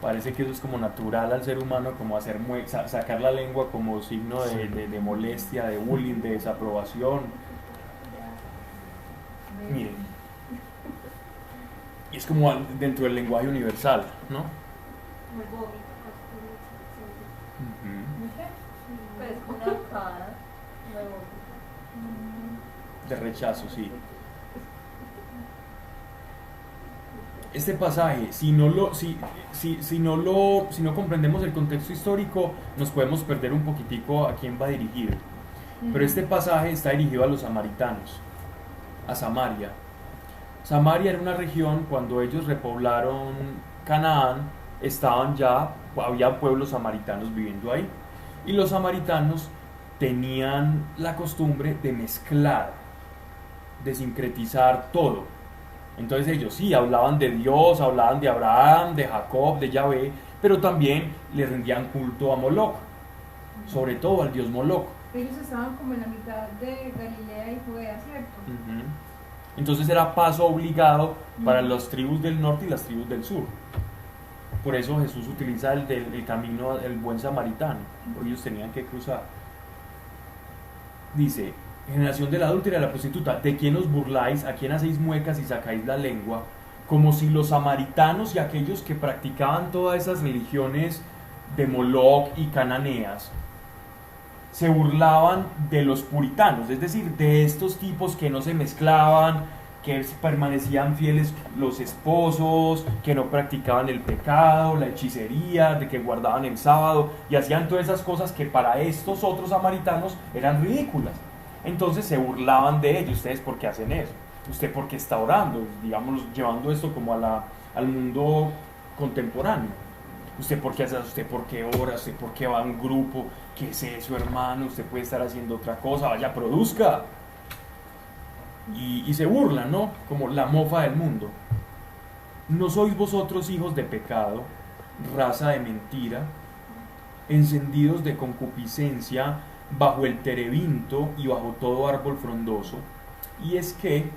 Parece que eso es como natural al ser humano, como hacer sacar la lengua como signo de molestia, de bullying, de desaprobación. Miren, y es como dentro del lenguaje universal, ¿no? Pues una cara, De rechazo, sí. Este pasaje, si no comprendemos el contexto histórico, nos podemos perder un poquitico a quién va dirigido. Pero este pasaje está dirigido a los samaritanos, a Samaria. Samaria era una región, cuando ellos repoblaron Canaán, había pueblos samaritanos viviendo ahí. Y los samaritanos tenían la costumbre de mezclar, de sincretizar todo. Entonces ellos sí hablaban de Dios, hablaban de Abraham, de Jacob, de Yahvé, pero también le rendían culto a Moloch, sobre todo al dios Moloch. Ellos estaban como en la mitad de Galilea y Judea, ¿cierto? Entonces era paso obligado para las tribus del norte y las tribus del sur. Por eso Jesús utiliza el camino del buen samaritano, porque ellos tenían que cruzar. Dice: generación de la adúltera y de la prostituta, ¿de quién os burláis? ¿A quién hacéis muecas y sacáis la lengua? como si los samaritanos y aquellos que practicaban todas esas religiones de Moloch y cananeas se burlaban de los puritanos, es decir, de estos tipos que no se mezclaban, que permanecían fieles los esposos, que no practicaban el pecado, la hechicería, de que guardaban el sábado y hacían todas esas cosas que para estos otros samaritanos eran ridículas. Entonces se burlaban de ellos. ¿Ustedes por qué hacen eso? ¿Usted por qué está orando? Digamos, llevando esto como al mundo contemporáneo. ¿Usted por qué hace eso? ¿Usted por qué ora? ¿Usted por qué va a un grupo? ¿Qué es eso, hermano? Usted puede estar haciendo otra cosa, vaya, produzca. Y se burlan, ¿no? Como la mofa del mundo. ¿No sois vosotros hijos de pecado, raza de mentira, encendidos de concupiscencia bajo el terebinto y bajo todo árbol frondoso? Y es que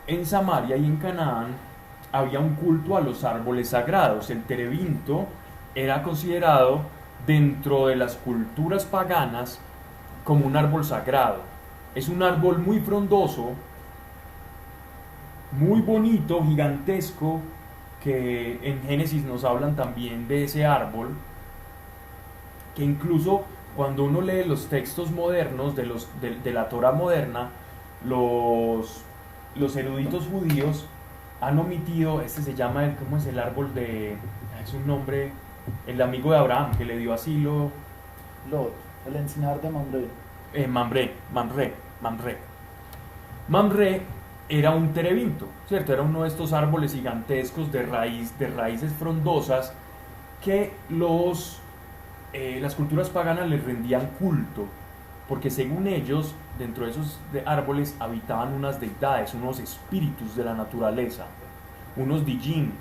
en Samaria y en Canaán había un culto a los árboles sagrados. El terebinto era considerado dentro de las culturas paganas como un árbol sagrado. Es un árbol muy frondoso, muy bonito, gigantesco, que en Génesis nos hablan también de ese árbol, que incluso cuando uno lee los textos modernos de la Torá moderna, los eruditos judíos han omitido, se llama, ¿cómo es el árbol de? Es un nombre, el amigo de Abraham, que le dio asilo. Lot, el encinar de Mamre. Mamre era un terebinto, ¿cierto? Era uno de estos árboles gigantescos de raíces frondosas que las culturas paganas les rendían culto, porque según ellos, dentro de esos árboles habitaban unas deidades, unos espíritus de la naturaleza, unos dijim,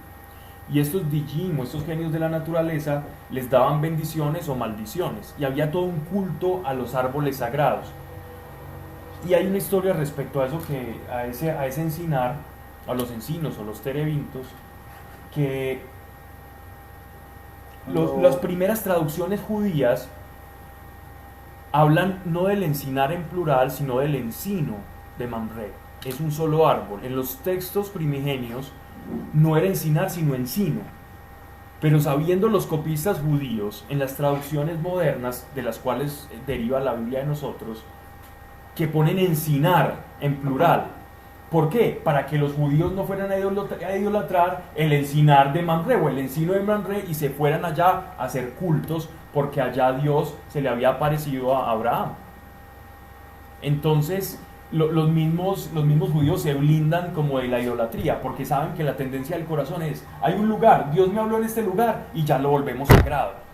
y estos dijim o estos genios de la naturaleza les daban bendiciones o maldiciones, y había todo un culto a los árboles sagrados. Y hay una historia respecto a eso, que a ese encinar, a los encinos o los terebintos, que las primeras traducciones judías hablan no del encinar en plural, sino del encino de Mamre. Es un solo árbol. En los textos primigenios no era encinar, sino encino. Pero sabiendo los copistas judíos, en las traducciones modernas, de las cuales deriva la Biblia de nosotros, que ponen encinar en plural. ¿Por qué? Para que los judíos no fueran a idolatrar el encinar de Mamre o el encino de Mamre y se fueran allá a hacer cultos, porque allá Dios se le había aparecido a Abraham. Entonces los mismos judíos se blindan como de la idolatría, porque saben que la tendencia del corazón es: hay un lugar, Dios me habló en este lugar y ya lo volvemos sagrado.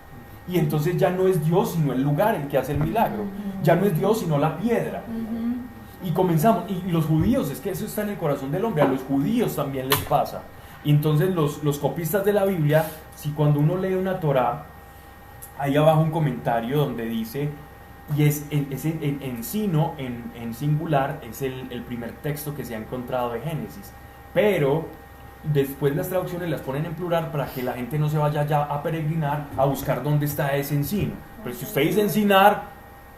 Y entonces ya no es Dios sino el lugar el que hace el milagro, ya no es Dios sino la piedra. Y comenzamos, y los judíos, es que eso está en el corazón del hombre, a los judíos también les pasa. Y entonces los copistas de la Biblia, si cuando uno lee una Torá, hay abajo un comentario donde dice, y ese encino en singular es el primer texto que se ha encontrado de Génesis, pero después las traducciones las ponen en plural para que la gente no se vaya ya a peregrinar a buscar dónde está ese encino. Pero si usted dice encinar,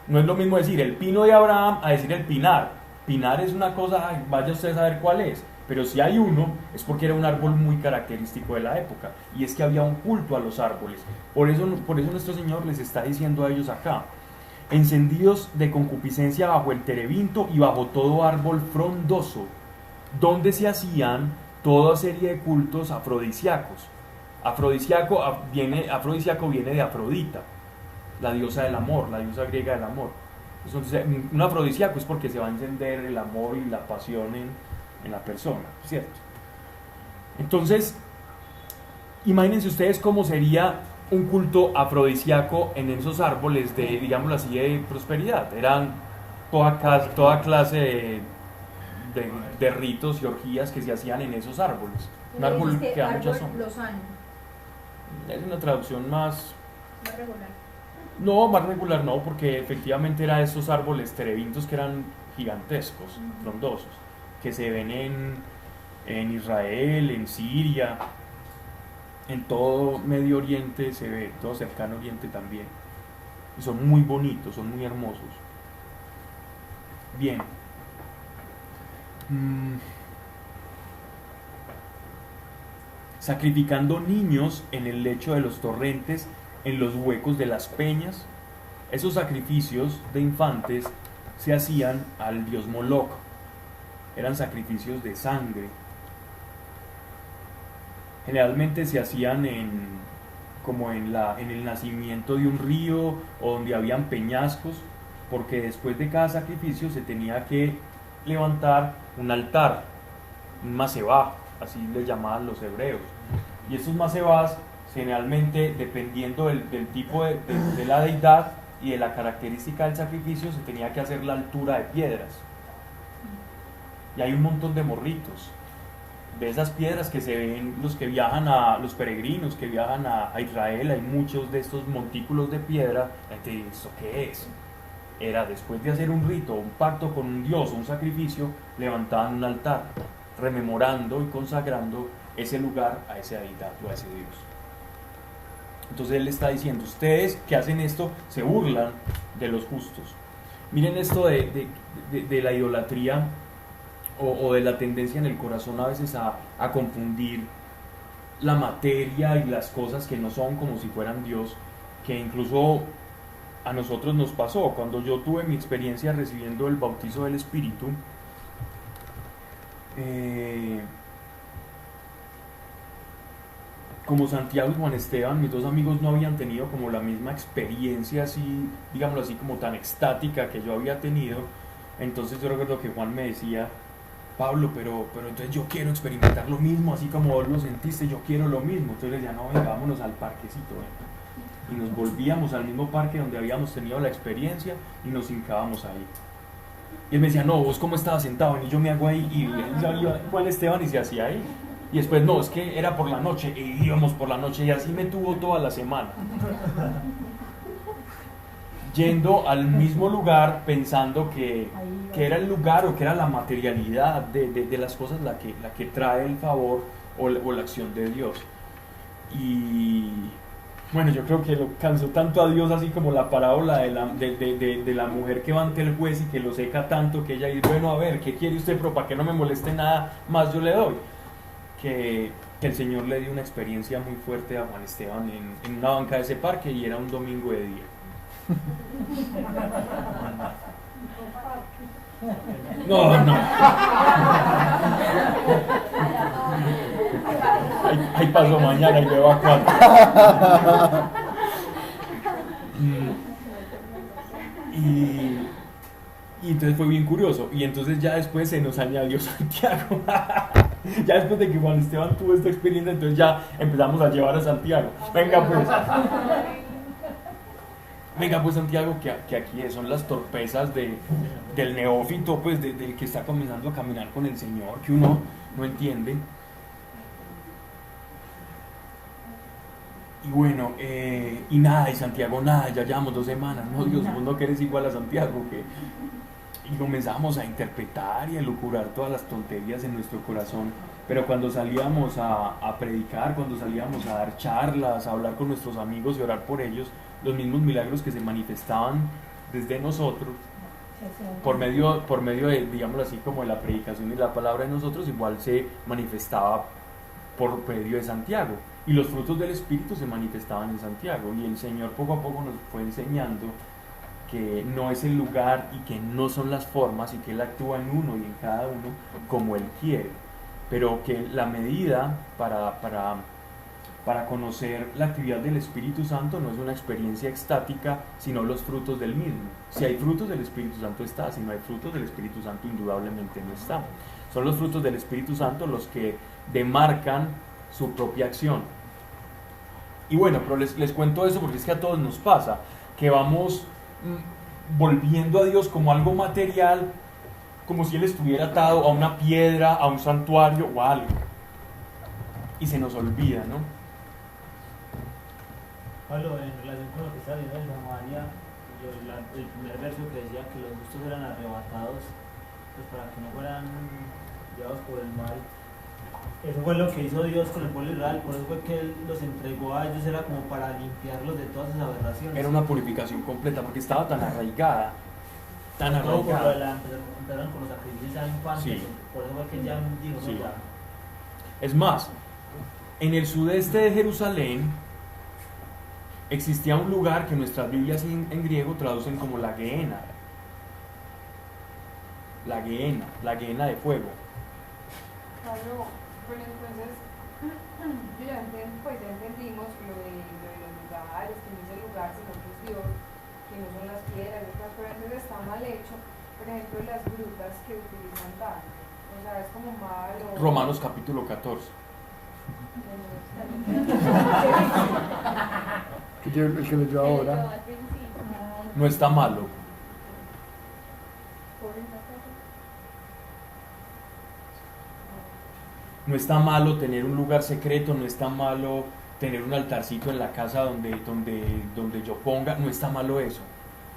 no es lo mismo decir el pino de Abraham a decir el pinar. Pinar es una cosa, vaya usted a saber cuál es, pero si hay uno es porque era un árbol muy característico de la época, y es que había un culto a los árboles. Por eso nuestro Señor les está diciendo a ellos acá: encendidos de concupiscencia bajo el terebinto y bajo todo árbol frondoso, donde se hacían toda serie de cultos afrodisíacos. Afrodisíaco viene de Afrodita, la diosa del amor, la diosa griega del amor. Entonces, un afrodisíaco es porque se va a encender el amor y la pasión en la persona, ¿cierto? Entonces, imagínense ustedes cómo sería un culto afrodisíaco en esos árboles de, digámoslo así, de prosperidad. Eran toda clase de ritos y orgías que se hacían en esos árboles. Un árbol que da mucha sombra. Lozano. Es una traducción más Regular. No, más regular no, porque efectivamente era esos árboles terebintos que eran gigantescos, frondosos, que se ven en Israel, en Siria, en todo Medio Oriente se ve, todo Cercano Oriente también. Y son muy bonitos, son muy hermosos. Bien. sacrificando niños en el lecho de los torrentes, en los huecos de las peñas. Esos sacrificios de infantes se hacían al dios Moloch, eran sacrificios de sangre. Generalmente se hacían como en el nacimiento de un río o donde habían peñascos, porque después de cada sacrificio se tenía que levantar un altar, un masebá, así le llamaban los hebreos. Y estos masebás, generalmente dependiendo del tipo de la deidad y de la característica del sacrificio, se tenía que hacer la altura de piedras. Y hay un montón de morritos de esas piedras que se ven los que viajan los peregrinos que viajan a Israel. Hay muchos de estos montículos de piedra. Entonces, ¿esto qué es? Era después de hacer un rito, un pacto con un dios, un sacrificio, levantaban un altar, rememorando y consagrando ese lugar a esa deidad o a ese dios. Entonces él está diciendo, ustedes que hacen esto se burlan de los justos. Miren esto de la idolatría o de la tendencia en el corazón a veces a confundir la materia y las cosas que no son como si fueran Dios, que incluso a nosotros nos pasó. Cuando yo tuve mi experiencia recibiendo el bautizo del Espíritu, como Santiago y Juan Esteban, mis dos amigos no habían tenido como la misma experiencia así, digámoslo así, como tan extática que yo había tenido. Entonces yo recuerdo que Juan me decía, Pablo, pero entonces yo quiero experimentar lo mismo, así como vos lo sentiste, yo quiero lo mismo. Entonces le decía, no, venga, vámonos al parquecito, venga. Y nos volvíamos al mismo parque donde habíamos tenido la experiencia y nos hincábamos ahí. Y él me decía, no, vos cómo estabas sentado, y yo me hago ahí, y Juan Esteban y se hacía ahí. Y después, no, es que era por la noche, y íbamos por la noche, y así me tuvo toda la semana. Yendo al mismo lugar, pensando que era el lugar o que era la materialidad de las cosas la que trae el favor o la acción de Dios. Y bueno, yo creo que lo cansó tanto a Dios, así como la parábola de la mujer que va ante el juez y que lo seca tanto que ella dice, bueno, a ver, ¿qué quiere usted? Pero para que no me moleste nada más yo le doy. Que el Señor le dio una experiencia muy fuerte a Juan Esteban en una banca de ese parque, y era un domingo de día. No. Ahí paso mañana y me va a 4. Y entonces fue bien curioso. Y entonces ya después se nos añadió Santiago. Ya después de que Juan Esteban tuvo esta experiencia, entonces ya empezamos a llevar a Santiago. Venga pues Santiago, que aquí son las torpezas del neófito, pues del que está comenzando a caminar con el Señor, que uno no entiende. Y bueno, y nada, y Santiago nada, ya llevamos 2 semanas, no, Dios, vos no querés igual a Santiago, y comenzamos a interpretar y a elucubrar todas las tonterías en nuestro corazón. Pero cuando salíamos a predicar, cuando salíamos a dar charlas, a hablar con nuestros amigos y orar por ellos, los mismos milagros que se manifestaban desde nosotros, por medio de, digámoslo así, como de la predicación y la palabra de nosotros, igual se manifestaba por medio de Santiago. Y los frutos del Espíritu se manifestaban en Santiago. Y el Señor poco a poco nos fue enseñando que no es el lugar y que no son las formas, y que Él actúa en uno y en cada uno como Él quiere, pero que la medida para conocer la actividad del Espíritu Santo no es una experiencia extática, sino los frutos del mismo. Si hay frutos del Espíritu Santo está, si no hay frutos del Espíritu Santo indudablemente no está. Son los frutos del Espíritu Santo los que demarcan su propia acción. Y bueno, pero les cuento eso porque es que a todos nos pasa, que vamos volviendo a Dios como algo material, como si Él estuviera atado a una piedra, a un santuario o a algo, y se nos olvida, ¿no? Pablo, en relación con lo que está diciendo de Samaria, el primer verso que decía que los justos eran arrebatados, pues para que no fueran llevados por el mal, eso fue lo que hizo Dios con el pueblo de Israel. Por eso fue que Él los entregó a ellos, era como para limpiarlos de todas esas aberraciones. Era una purificación completa porque estaba tan arraigada. Empezaron con los sacrificios ya infantes, sí. Por eso fue que ya dijo, sí. no, ya. Es más, En el sudeste de Jerusalén existía un lugar que nuestras Biblias en griego traducen como la Gehenna. La Gehenna de fuego. Claro, pero entonces, yo ya pues ya entendimos lo de los lugares, que no es el lugar, sino que es Dios, que no son las piedras, pero entonces está mal hecho, por ejemplo, las grutas que utilizan tanto. O sea, es como malo. Romanos capítulo 14. El que leyó ahora. No está malo. No está malo tener un lugar secreto, no está malo tener un altarcito en la casa donde yo ponga, no está malo eso.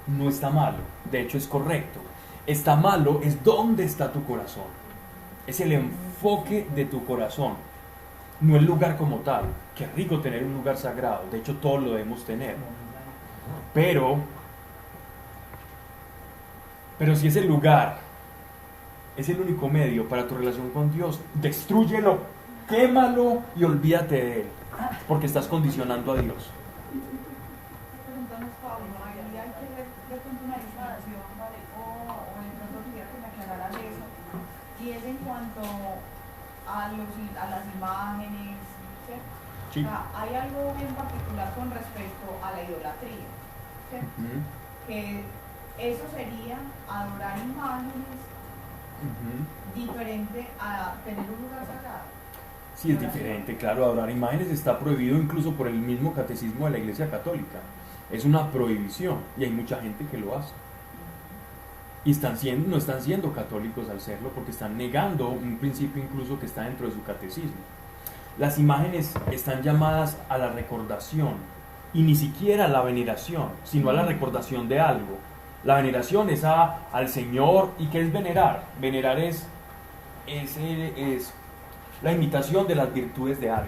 No está malo, de hecho es correcto. Está malo es dónde está tu corazón. Es el enfoque de tu corazón, no el lugar como tal. Qué rico tener un lugar sagrado, de hecho todos lo debemos tener. Pero si ese lugar es el único medio para tu relación con Dios, destróyelo, quémalo y olvídate de él, porque estás condicionando a Dios. Pero entonces, Pablo, ahí hay que ver de pronto una distinción, ¿vale? O de pronto quisiera que me aclararan eso. Y es en cuanto a las imágenes, ¿cierto? Sí. O sea, hay algo bien particular con respecto a la idolatría, ¿cierto? Que eso sería adorar imágenes diferente a tener un lugar sagrado. Sí, es diferente, claro, adorar imágenes está prohibido incluso por el mismo catecismo de la Iglesia Católica. Es una prohibición y hay mucha gente que lo hace. Y no están siendo católicos al serlo porque están negando un principio incluso que está dentro de su catecismo. Las imágenes están llamadas a la recordación y ni siquiera a la veneración, sino a la recordación de algo. La veneración es al Señor. ¿Y qué es venerar? Venerar es la imitación de las virtudes de algo.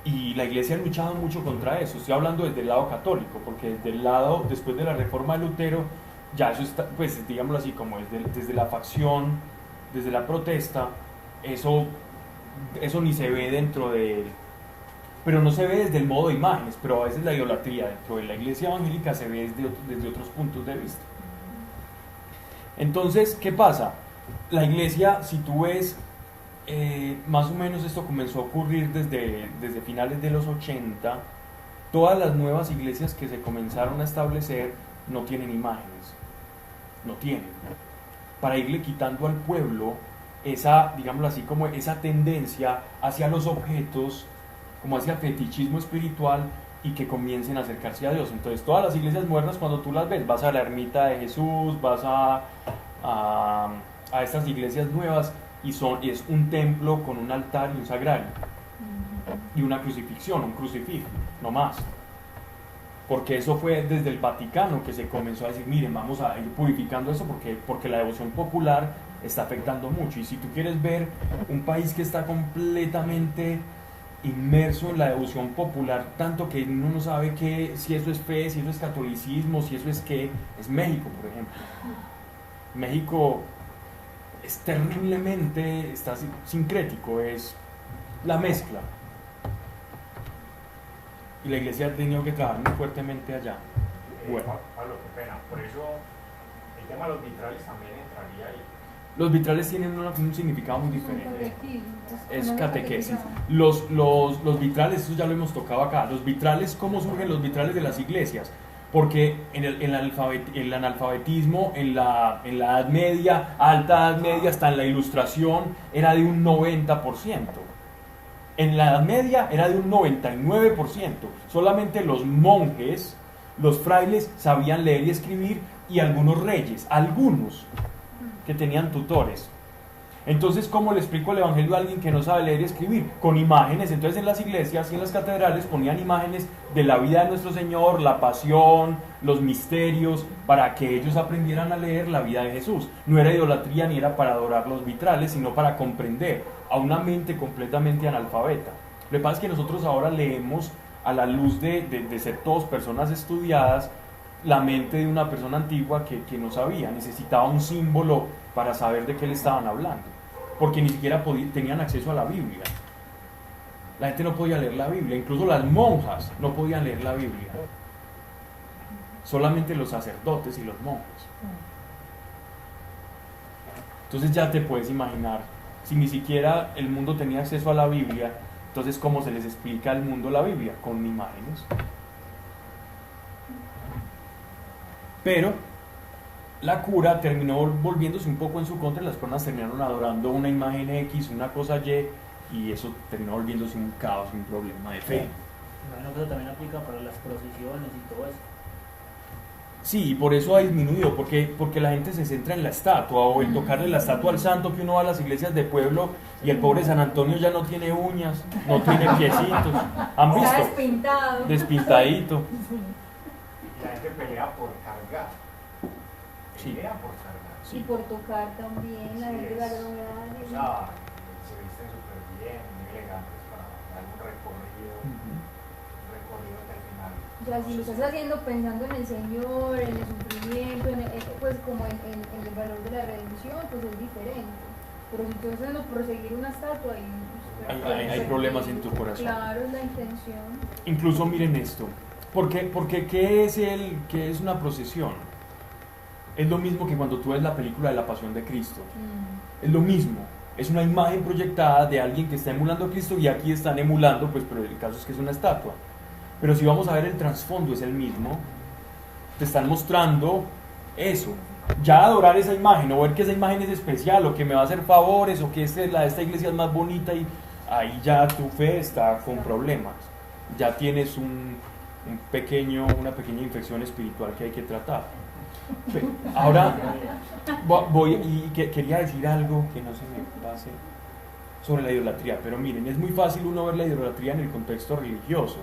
Y la Iglesia ha luchado mucho contra eso. Estoy hablando desde el lado católico, porque después de la reforma de Lutero, ya eso está, pues digámoslo así, como desde la facción, desde la protesta, eso ni se ve dentro de... Pero no se ve desde el modo de imágenes, pero a veces la idolatría dentro de la Iglesia evangélica se ve desde otros puntos de vista. Entonces, ¿qué pasa? La Iglesia, si tú ves, más o menos esto comenzó a ocurrir desde finales de los 80, todas las nuevas iglesias que se comenzaron a establecer no tienen imágenes, no tienen, para irle quitando al pueblo esa, digámoslo así, como esa tendencia hacia los objetos, como hacia fetichismo espiritual, y que comiencen a acercarse a Dios. Entonces todas las iglesias modernas, cuando tú las ves, vas a la ermita de Jesús, vas a estas iglesias nuevas, y es un templo con un altar y un sagrario y una crucifixión, un crucifijo, no más. Porque eso fue desde el Vaticano que se comenzó a decir, miren, vamos a ir purificando eso porque la devoción popular está afectando mucho. Y si tú quieres ver un país que está completamente inmerso en la devoción popular, tanto que uno no sabe si eso es fe, si eso es catolicismo, si eso es qué, es México, por ejemplo. México es terriblemente, está sincrético, es la mezcla. Y la Iglesia ha tenido que trabajar muy fuertemente allá. Bueno. Pablo, qué pena. Por eso el tema de los vitrales también entraría ahí. Los vitrales tienen un significado muy diferente. Es catequesis. Los vitrales, eso ya lo hemos tocado acá. Los vitrales, ¿cómo surgen los vitrales de las iglesias? Porque en el analfabetismo, en la Edad Media, alta Edad Media, hasta en la Ilustración, era de un 90%. En la Edad Media era de un 99%. Solamente los monjes, los frailes, sabían leer y escribir, y algunos reyes, algunos que tenían tutores. Entonces, ¿cómo le explico el evangelio a alguien que no sabe leer y escribir? Con imágenes. Entonces, en las iglesias y en las catedrales ponían imágenes de la vida de nuestro Señor, la pasión, los misterios, para que ellos aprendieran a leer la vida de Jesús. No era idolatría ni era para adorar los vitrales, sino para comprender a una mente completamente analfabeta. Lo que pasa es que nosotros ahora leemos a la luz de ser todos personas estudiadas, la mente de una persona antigua que no sabía, necesitaba un símbolo para saber de qué le estaban hablando, porque ni siquiera tenían acceso a la Biblia. La gente no podía leer la Biblia, incluso las monjas no podían leer la Biblia. Solamente los sacerdotes y los monjes. Entonces ya te puedes imaginar, si ni siquiera el mundo tenía acceso a la Biblia, entonces ¿cómo se les explica al mundo la Biblia? Con imágenes. Pero la cura terminó volviéndose un poco en su contra y las personas terminaron adorando una imagen X, una cosa y eso terminó volviéndose un caos, un problema de fe. Imagino que eso también aplica para las procesiones y todo eso. Sí, y por eso ha disminuido, porque la gente se centra en la estatua o en tocarle la estatua al santo, que uno va a las iglesias de pueblo y el pobre San Antonio ya no tiene uñas, no tiene piecitos. ¿Han Está visto? despintado. Despintadito. Y la gente pelea por cargar. Sí. Pelea por cargar. Y por tocar también, la Sí, gente es. va a O lograr. sea, se visten súper bien, muy elegantes para dar un recorrido hasta el final. O sea, si lo estás haciendo pensando en el Señor, en el sufrimiento, pues como en el valor de la redención, pues es diferente. Pero si tú estás haciendo por seguir una estatua Hay problemas en tu corazón. Claro, es la intención. Incluso miren esto, porque ¿qué es una procesión? Es lo mismo que cuando tú ves la película de la Pasión de Cristo. Es lo mismo, es una imagen proyectada de alguien que está emulando a Cristo y aquí están emulando, pues pero el caso es que es una estatua. Pero si vamos a ver el trasfondo es el mismo, te están mostrando eso. Ya adorar esa imagen o ver que esa imagen es especial o que me va a hacer favores o que la de esta iglesia es más bonita, y ahí ya tu fe está con problemas. Ya tienes una pequeña infección espiritual que hay que tratar. Ahora voy y quería decir algo que no se me pase sobre la idolatría, pero miren, es muy fácil uno ver la idolatría en el contexto religioso,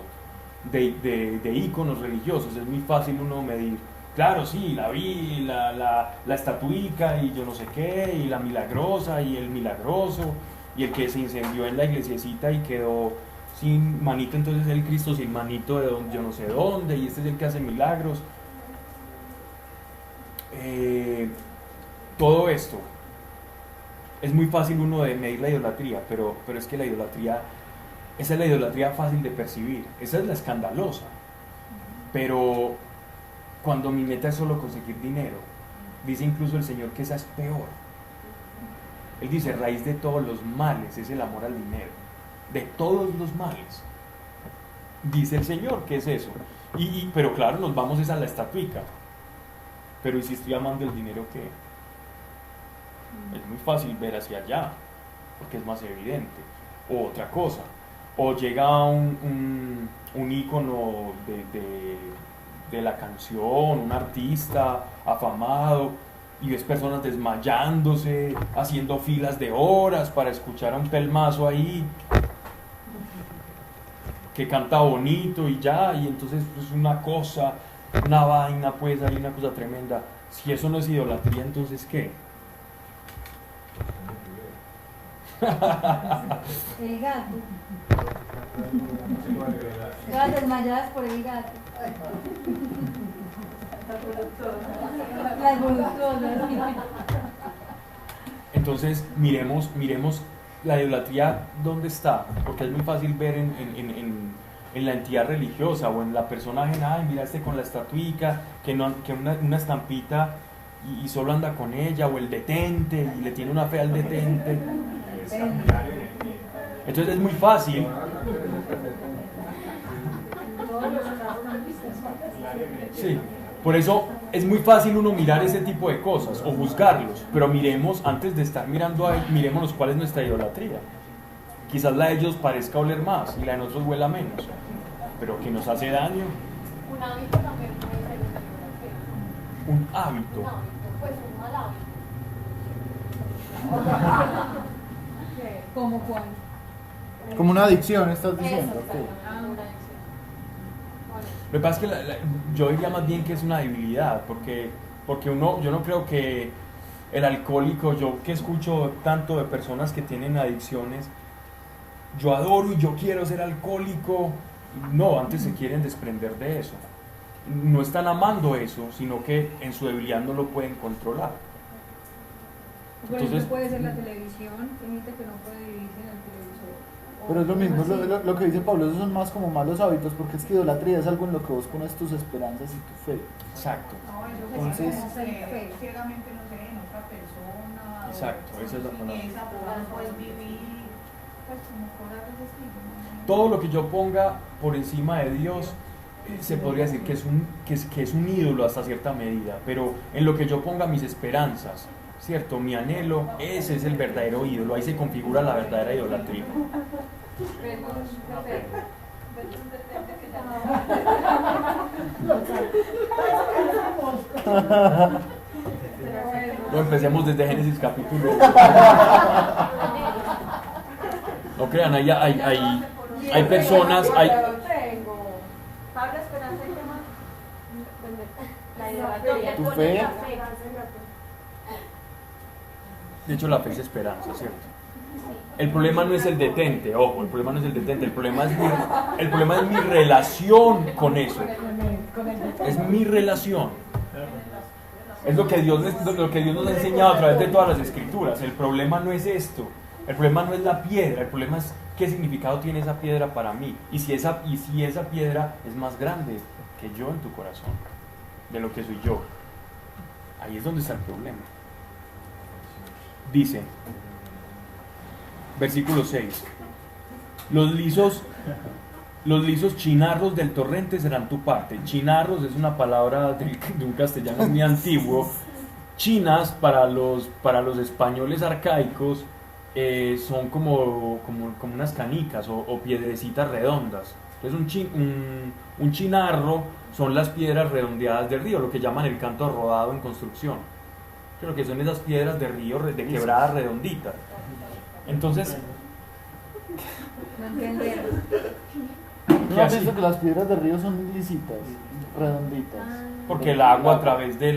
de íconos religiosos. Es muy fácil uno medir, claro, sí, la estatuica y yo no sé qué, y la milagrosa y el milagroso, y el que se incendió en la iglesiecita y quedó sin manito, entonces el Cristo sin manito de donde, yo no sé dónde, y este es el que hace milagros. Todo esto es muy fácil uno de medir la idolatría, pero es que la idolatría, esa es la idolatría fácil de percibir, esa es la escandalosa. Pero cuando mi meta es solo conseguir dinero, dice incluso el Señor que esa es peor. Él dice, raíz de todos los males es el amor al dinero, de todos los males, dice el Señor que es eso. Pero claro, nos vamos a la estatuica. Pero ¿y si estoy amando el dinero qué? Es muy fácil ver hacia allá, porque es más evidente. O otra cosa, o llega un ícono de la canción, un artista afamado, y ves personas desmayándose, haciendo filas de horas para escuchar a un pelmazo ahí, que canta bonito y ya, y entonces es una cosa, una vaina, pues hay una cosa tremenda. Si eso no es idolatría, entonces ¿qué? El gato. Todas desmayadas por el gato. Las voluptuosas. Entonces miremos la idolatría dónde está, porque es muy fácil ver en la entidad religiosa o en la persona ajena. Ay, mira con la estatuica, que una estampita y solo anda con ella, o el detente y le tiene una fe al detente. Entonces es muy fácil. Sí, por eso es muy fácil uno mirar ese tipo de cosas o juzgarlos, pero miremos, antes de estar mirando ahí, miremos cuál es nuestra idolatría. Quizás la de ellos parezca oler más y la de nosotros huela menos, pero que nos hace daño. Un hábito también puede ser una idolatría. Un hábito. Un hábito, pues un mal hábito. ¿Cómo cuál? Como una adicción, estás diciendo. Eso, Ok. una adicción. Lo que pasa es que yo diría más bien que es una debilidad, porque yo no creo que el alcohólico, yo que escucho tanto de personas que tienen adicciones, yo adoro y yo quiero ser alcohólico. No, antes se quieren desprender de eso. No están amando eso, sino que en su debilidad no lo pueden controlar. Por ejemplo, Entonces, puede ser la televisión. Hay gente que no puede vivir sin el televisor. Pero es lo mismo, así. lo que dice Pablo, esos son más como malos hábitos, porque es que idolatría es algo en lo que vos pones tus esperanzas y tu fe. Exacto. No, eso Entonces- como que ciegamente, no sé, en otra persona. Exacto, esa es la palabra. Y esa palabra puedes vivir, pues como cosas de ese estilo. ¿no? Todo lo que yo ponga por encima de Dios se podría decir que es un ídolo hasta cierta medida, pero en lo que yo ponga mis esperanzas, ¿cierto? Mi anhelo, ese es el verdadero ídolo, ahí se configura la verdadera idolatría. No empecemos desde Génesis capítulo. No crean, hay personas, hay... Pablo Esperanza y tema la idolatría. Tu fe. De hecho, la fe es esperanza, ¿cierto? El problema no es el detente, ojo, el problema no es el detente, el problema es mi relación con eso. Es mi relación. Es lo que Dios nos ha enseñado a través de todas las escrituras. El problema no es esto, el problema no es la piedra, el problema es qué significado tiene esa piedra para mí. Y si esa piedra es más grande que yo en tu corazón, de lo que soy yo. Ahí es donde está el problema. Dice, versículo 6, los lisos chinarros del torrente serán tu parte. Chinarros es una palabra de un castellano muy antiguo. Chinas para los españoles arcaicos son como unas canicas o piedrecitas redondas. Entonces un chinarro son las piedras redondeadas del río, lo que llaman el canto rodado en construcción. Creo que son esas piedras de río, de quebradas redonditas. Entonces, No entendieron. Yo pienso que las piedras de río son lisitas, redonditas. porque el agua a través de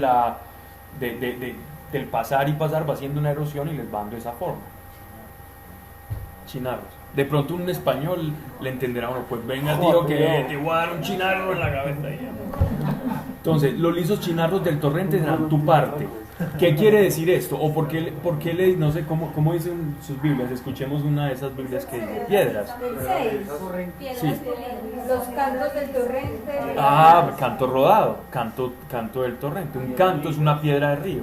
del pasar y pasar va haciendo una erosión y les va dando esa forma. Chinarros. De pronto un español le entenderá, bueno, pues venga tío que te voy a dar un chinarro en la cabeza. Entonces, los lisos chinarros del torrente serán tu parte. ¿Qué quiere decir esto? ¿O por qué le, no sé cómo dicen sus Biblias? Escuchemos una de esas Biblias que dice piedras. El 6. Sí. Los cantos del torrente. Ah, canto rodado, canto del torrente. Un canto es una piedra de río.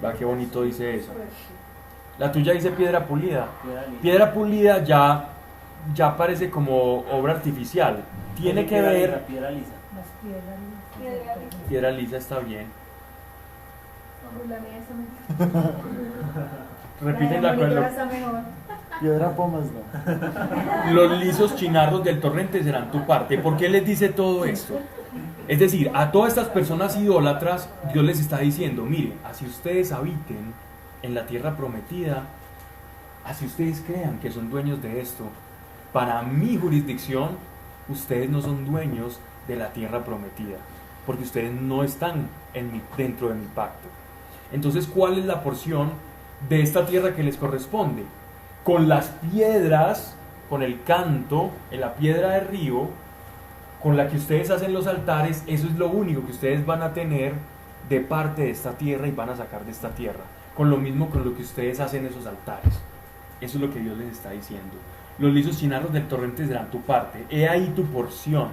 Va, qué bonito dice eso. La tuya dice piedra pulida. Piedra pulida ya parece como obra artificial. Tiene que ver. Piedra lisa. Piedra lisa está bien. Repiten la cuenta. Piedra pomas no. Los lisos chinarros del torrente serán tu parte. ¿Por qué les dice todo esto? Es decir, a todas estas personas idólatras, Dios les está diciendo, miren, así ustedes habiten en la tierra prometida, así ustedes crean que son dueños de esto, para mi jurisdicción, ustedes no son dueños de la tierra prometida, porque ustedes no están dentro de mi pacto. Entonces, ¿cuál es la porción de esta tierra que les corresponde? Con las piedras, con el canto, en la piedra de río, con la que ustedes hacen los altares, eso es lo único que ustedes van a tener de parte de esta tierra y van a sacar de esta tierra. Con lo mismo con lo que ustedes hacen esos altares. Eso es lo que Dios les está diciendo. Los lisos chinarros del torrente serán tu parte. He ahí tu porción.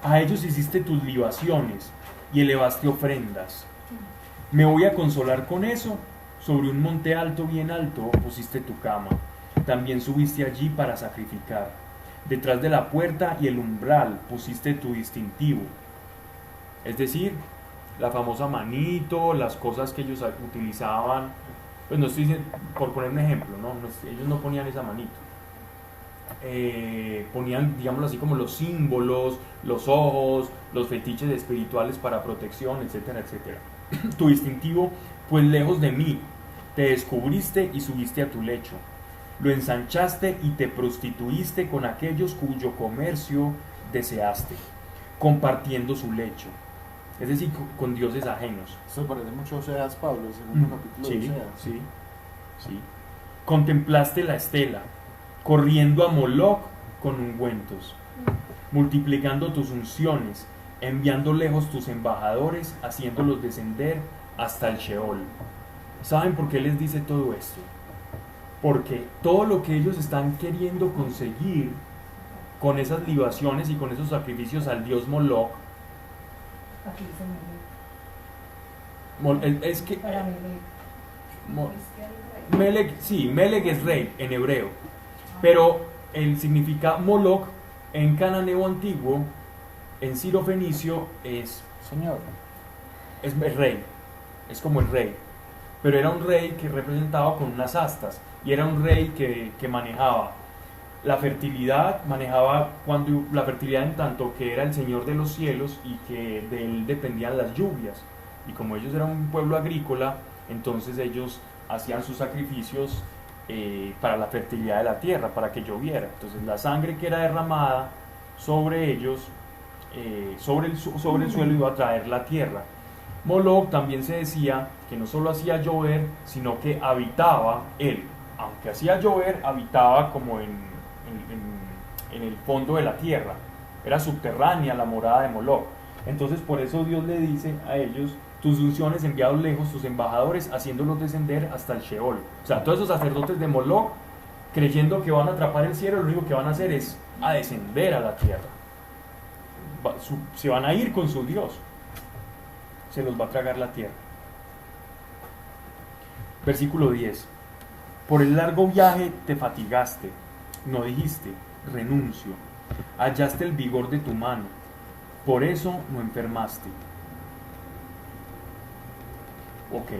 A ellos hiciste tus libaciones y elevaste ofrendas. Me voy a consolar con eso. Sobre un monte alto, bien alto, pusiste tu cama. También subiste allí para sacrificar. Detrás de la puerta y el umbral pusiste tu distintivo. Es decir, la famosa manito, las cosas que ellos utilizaban. Pues no estoy diciendo, por poner un ejemplo, ellos no ponían esa manito. Ponían, digámoslo así, como los símbolos, los ojos, los fetiches espirituales para protección, etcétera, etcétera. Tu distintivo, pues lejos de mí, te descubriste y subiste a tu lecho. Lo ensanchaste y te prostituiste con aquellos cuyo comercio deseaste, compartiendo su lecho. Es decir, con dioses ajenos. Esto parece mucho a Oseas, Pablo, el segundo capítulo de Sí, Oseas. sí. Contemplaste la estela, corriendo a Moloc con ungüentos, multiplicando tus unciones, enviando lejos tus embajadores, haciéndolos descender hasta el Sheol. ¿Saben por qué les dice todo esto? Porque todo lo que ellos están queriendo conseguir con esas libaciones y con esos sacrificios al dios Moloch, Aquí dice es que para mí Mo- Melech es rey en hebreo, pero el significa Moloch en cananeo antiguo, en sirofenicio es Señor. el rey, es como el rey, pero era un rey que representaba con unas astas y era un rey que manejaba la fertilidad, la fertilidad en tanto que era el Señor de los cielos y que de él dependían las lluvias. Y como ellos eran un pueblo agrícola, entonces ellos hacían sus sacrificios para la fertilidad de la tierra, para que lloviera. Entonces la sangre que era derramada sobre ellos, sobre el suelo, iba a traer la tierra. Moloch también se decía que no solo hacía llover, sino que habitaba él. Aunque hacía llover, habitaba como en el fondo de la tierra. Era subterránea la morada de Moloch. Entonces por eso Dios le dice a ellos: tus unciones enviados lejos, tus embajadores, haciéndolos descender hasta el Sheol. O sea, todos esos sacerdotes de Moloch, creyendo que van a atrapar el cielo, lo único que van a hacer es a descender a la tierra. Se van a ir con su Dios. Se los va a tragar la tierra. Versículo 10. Por el largo viaje te fatigaste, no dijiste, renuncio. Hallaste el vigor de tu mano, por eso no enfermaste. Ok,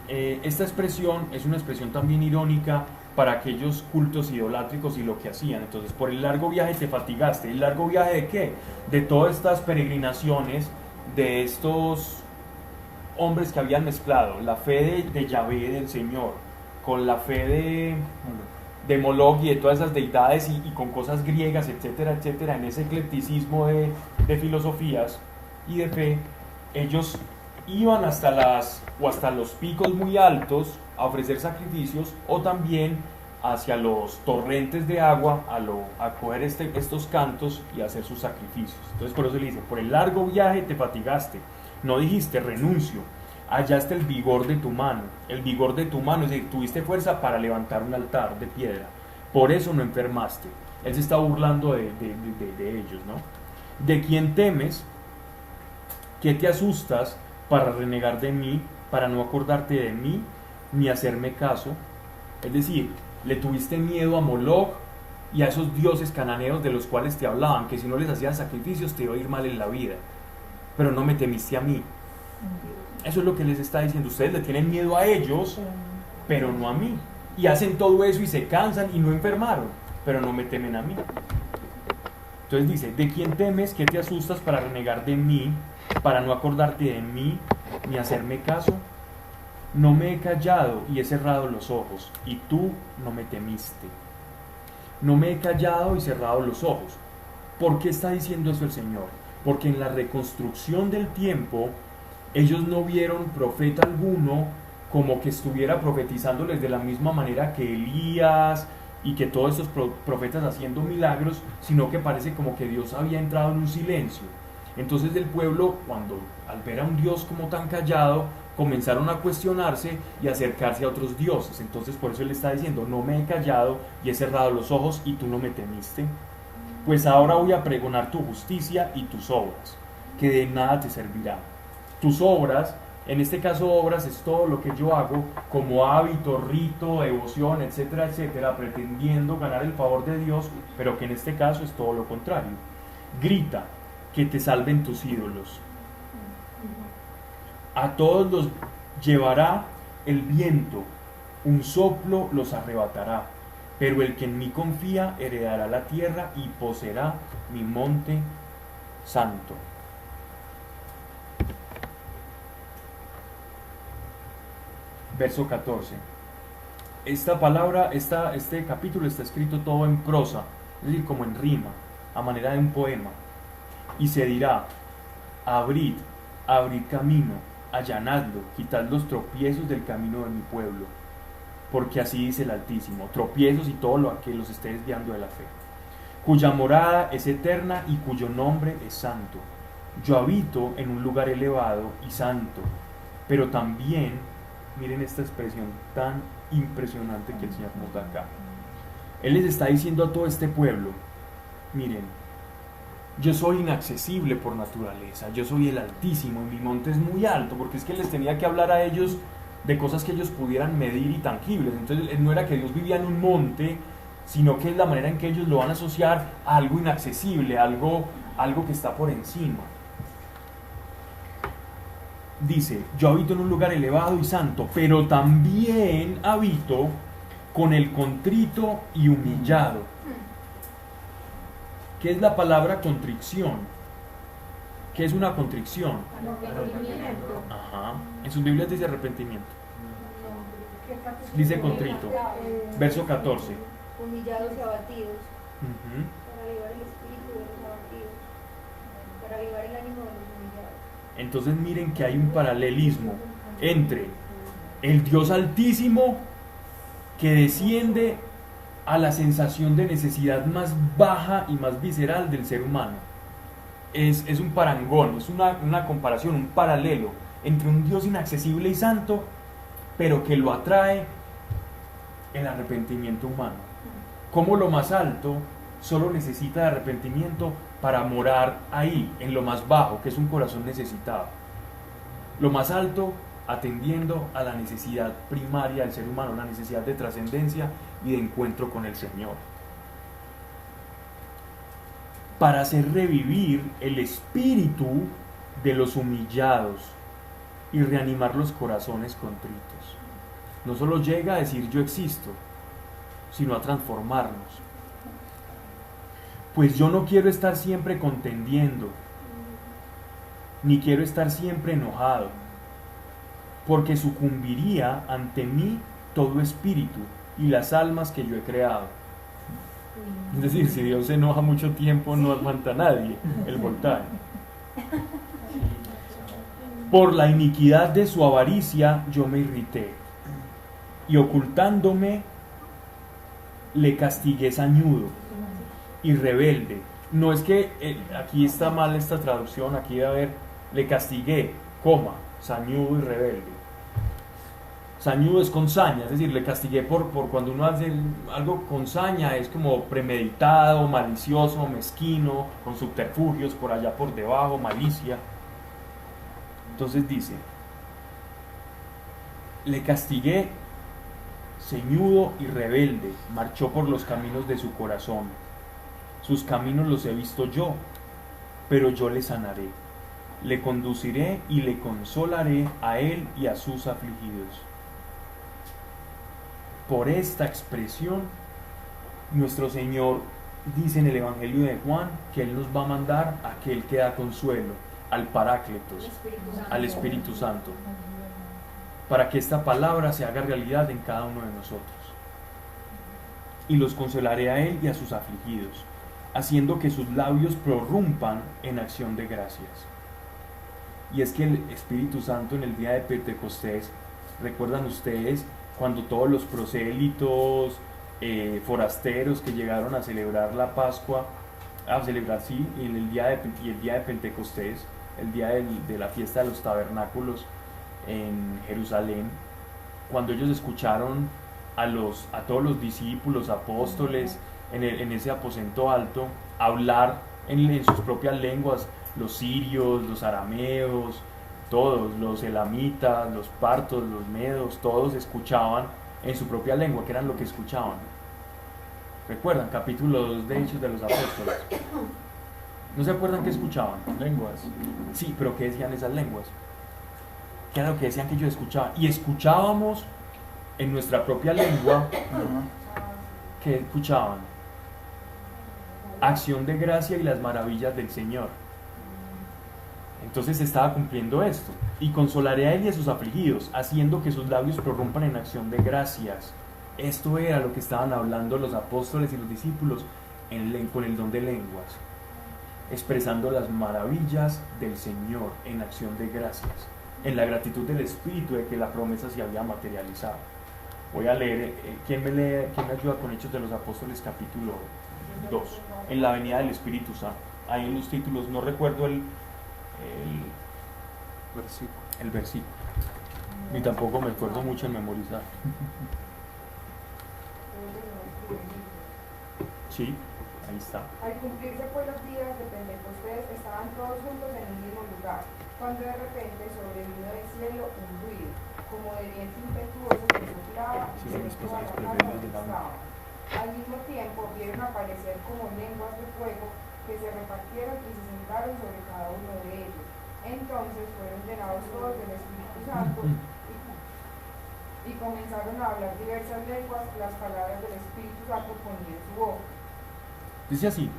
esta expresión es una expresión también irónica para aquellos cultos idolátricos y lo que hacían. Entonces, por el largo viaje te fatigaste. ¿El largo viaje de qué? De todas estas peregrinaciones, de estos hombres que habían mezclado la fe de Yahvé, del Señor, con la fe de Moloch y de todas esas deidades y con cosas griegas, etcétera, etcétera, en ese eclecticismo de filosofías y de fe. Ellos iban hasta los picos muy altos a ofrecer sacrificios, o también hacia los torrentes de agua a coger estos cantos y hacer sus sacrificios. Entonces por eso le dice: por el largo viaje te fatigaste, no dijiste, renuncio. Hallaste el vigor de tu mano. El vigor de tu mano, es decir, tuviste fuerza para levantar un altar de piedra, por eso no enfermaste. Él se está burlando de ellos, ¿no? ¿De quién temes? ¿Qué te asustas para renegar de mí, para no acordarte de mí, ni hacerme caso? Es decir, le tuviste miedo a Moloch y a esos dioses cananeos de los cuales te hablaban, que si no les hacías sacrificios te iba a ir mal en la vida, pero no me temiste a mí. Eso es lo que les está diciendo. Ustedes le tienen miedo a ellos, pero no a mí, y hacen todo eso y se cansan y no enfermaron, pero no me temen a mí. Entonces dice: ¿de quién temes? ¿Qué te asustas para renegar de mí, para no acordarte de mí, ni hacerme caso? No me he callado y he cerrado los ojos, y tú no me temiste. No me he callado y cerrado los ojos. ¿Por qué está diciendo eso el Señor? Porque en la reconstrucción del tiempo, ellos no vieron profeta alguno como que estuviera profetizándoles de la misma manera que Elías y que todos estos profetas haciendo milagros, sino que parece como que Dios había entrado en un silencio. Entonces el pueblo, cuando al ver a un Dios como tan callado, comenzaron a cuestionarse y acercarse a otros dioses. Entonces por eso él está diciendo: no me he callado y he cerrado los ojos, y tú no me temiste. Pues ahora voy a pregonar tu justicia y tus obras, que de nada te servirá. Tus obras, en este caso obras, es todo lo que yo hago como hábito, rito, devoción, etcétera, etcétera, pretendiendo ganar el favor de Dios, pero que en este caso es todo lo contrario. Grita, que te salven tus ídolos. A todos los llevará el viento, un soplo los arrebatará, pero el que en mí confía heredará la tierra y poseerá mi monte santo. Verso 14. Esta palabra, este capítulo está escrito todo en prosa, es decir, como en rima, a manera de un poema. Y se dirá: abrid camino, allanadlo, quitad los tropiezos del camino de mi pueblo. Porque así dice el Altísimo: tropiezos y todo lo que los esté desviando de la fe, cuya morada es eterna y cuyo nombre es santo. Yo habito en un lugar elevado y santo, pero también miren esta expresión tan impresionante que el Señor nos da acá. Él les está diciendo a todo este pueblo, miren, yo soy inaccesible por naturaleza, yo soy el Altísimo y mi monte es muy alto, porque es que les tenía que hablar a ellos de cosas que ellos pudieran medir y tangibles. Entonces no era que Dios vivía en un monte, sino que es la manera en que ellos lo van a asociar a algo inaccesible, algo que está por encima. Dice, yo habito en un lugar elevado y santo, pero también habito con el contrito y humillado. ¿Qué es la palabra contrición? ¿Qué es una contrición? Arrepentimiento. Ajá. En sus Biblias dice arrepentimiento. No. Dice contrito. Verso 14. Humillados y abatidos, Ujú. para avivar el espíritu de los abatidos, para avivar el ánimo de los humillados. Entonces miren que hay un paralelismo entre el Dios Altísimo que desciende a la sensación de necesidad más baja y más visceral del ser humano. Es un parangón, es una comparación, un paralelo entre un Dios inaccesible y santo, pero que lo atrae el arrepentimiento humano. Como lo más alto solo necesita de arrepentimiento para morar ahí, en lo más bajo, que es un corazón necesitado. Lo más alto atendiendo a la necesidad primaria del ser humano, la necesidad de trascendencia y de encuentro con el Señor. Para hacer revivir el espíritu de los humillados y reanimar los corazones contritos. No solo llega a decir yo existo, sino a transformarnos. Pues yo no quiero estar siempre contendiendo, ni quiero estar siempre enojado, porque sucumbiría ante mí todo espíritu y las almas que yo he creado. Es decir, si Dios se enoja mucho tiempo, no aguanta a nadie, el Voltaire. Por la iniquidad de su avaricia yo me irrité, y ocultándome le castigué sañudo y rebelde. No es que aquí está mal esta traducción, aquí debe haber le castigué, coma, sañudo y rebelde. Sañudo es con saña, es decir, le castigué por cuando uno hace algo con saña, es como premeditado, malicioso, mezquino, con subterfugios por allá por debajo, malicia. Entonces dice, le castigué ceñudo y rebelde, marchó por los caminos de su corazón. Sus caminos los he visto yo, pero yo le sanaré. Le conduciré y le consolaré a él y a sus afligidos. Por esta expresión, nuestro Señor dice en el Evangelio de Juan que Él nos va a mandar a aquel que da consuelo, al Parácletos, al Espíritu Santo, para que esta palabra se haga realidad en cada uno de nosotros. Y los consolaré a Él y a sus afligidos, haciendo que sus labios prorrumpan en acción de gracias. Y es que el Espíritu Santo en el día de Pentecostés, ¿recuerdan ustedes cuando todos los prosélitos forasteros que llegaron a celebrar la Pascua, y el día de Pentecostés, el día de la fiesta de los tabernáculos en Jerusalén, cuando ellos escucharon a todos los discípulos, apóstoles, en ese aposento alto, hablar en sus propias lenguas, los sirios, los arameos, todos, los elamitas, los partos, los medos, todos escuchaban en su propia lengua, que eran lo que escuchaban. ¿Recuerdan? Capítulo 2 de Hechos de los Apóstoles. ¿No se acuerdan qué escuchaban? Lenguas. Sí, pero ¿qué decían esas lenguas? ¿Qué era lo que decían que ellos escuchaban? Y escuchábamos en nuestra propia lengua. ¿Qué escuchaban? Acción de gracia y las maravillas del Señor. Entonces se estaba cumpliendo esto. Y consolaré a él y a sus afligidos, haciendo que sus labios prorrumpan en acción de gracias. Esto era lo que estaban hablando los apóstoles y los discípulos con el don de lenguas, expresando las maravillas del Señor en acción de gracias, en la gratitud del Espíritu de que la promesa se había materializado. Voy a leer, ¿quién me ayuda con Hechos de los Apóstoles capítulo 2? En la venida del Espíritu Santo. Ahí en los títulos, no recuerdo el versículo. Ni tampoco me esfuerzo mucho en memorizar. Sí, ahí está. Al cumplirse pues los días de Pentecostés estaban todos juntos en un mismo lugar, cuando de repente sobrevino del cielo un ruido, como de viento impetuoso que soplaba y Sí, se mis toda la personas casa preferidas donde de la estaban. Al mismo tiempo vieron aparecer como lenguas de fuego que se repartieron y se sentaron sobre cada uno de ellos. Entonces fueron llenados todos del Espíritu Santo y comenzaron a hablar diversas lenguas, las palabras del Espíritu Santo ponían su boca. Dice así. Sí,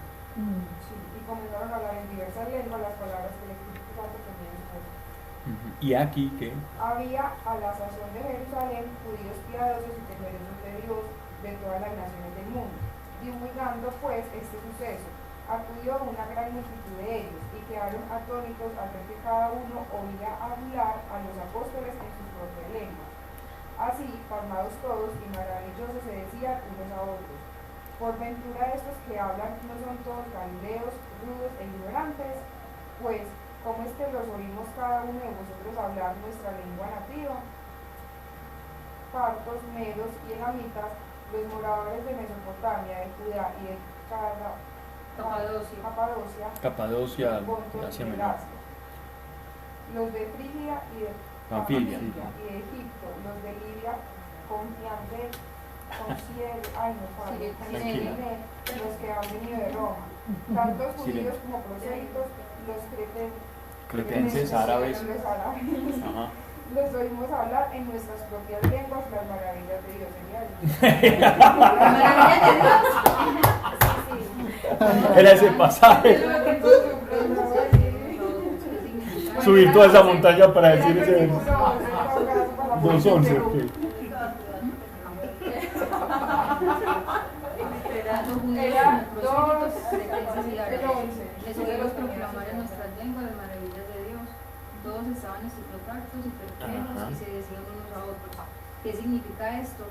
y comenzaron a hablar en diversas lenguas las palabras que el Espíritu Santo ponía en su boca. Y aquí que Había a la sazón de Jerusalén judíos piadosos y temerosos de Dios de todas las naciones del mundo. Divulgando pues este suceso, acudió una gran multitud de ellos y quedaron atónitos al ver que cada uno oía hablar a los apóstoles en su propia lengua. Así, pasmados todos y maravillosos se decían unos a otros: por ventura estos que hablan no son todos galileos, rudos e ignorantes, pues ¿cómo es que los oímos cada uno de vosotros hablar nuestra lengua nativa? Partos, medos y elamitas, los moradores de Mesopotamia, de Judá y de Capadocia, Ponto y Asia de Menor, Asia, los de Frigia y de Panfilia, y de Egipto, los de Libia, confiante, Tranquila. los que han venido de Roma, tantos judíos como prosélitos, los cretenses, árabes. los árabes. Ajá. Los oímos hablar en nuestras propias lenguas las maravillas de Dios. Era ese pasaje. Subir toda esa montaña para decir ese 2:11. ¿Qué? Era 2:11. Les oímos proclamar en nuestras lenguas las maravillas de Dios. Todos estaban estupefactos y perplejos y se decían unos a otros: ¿qué significa esto?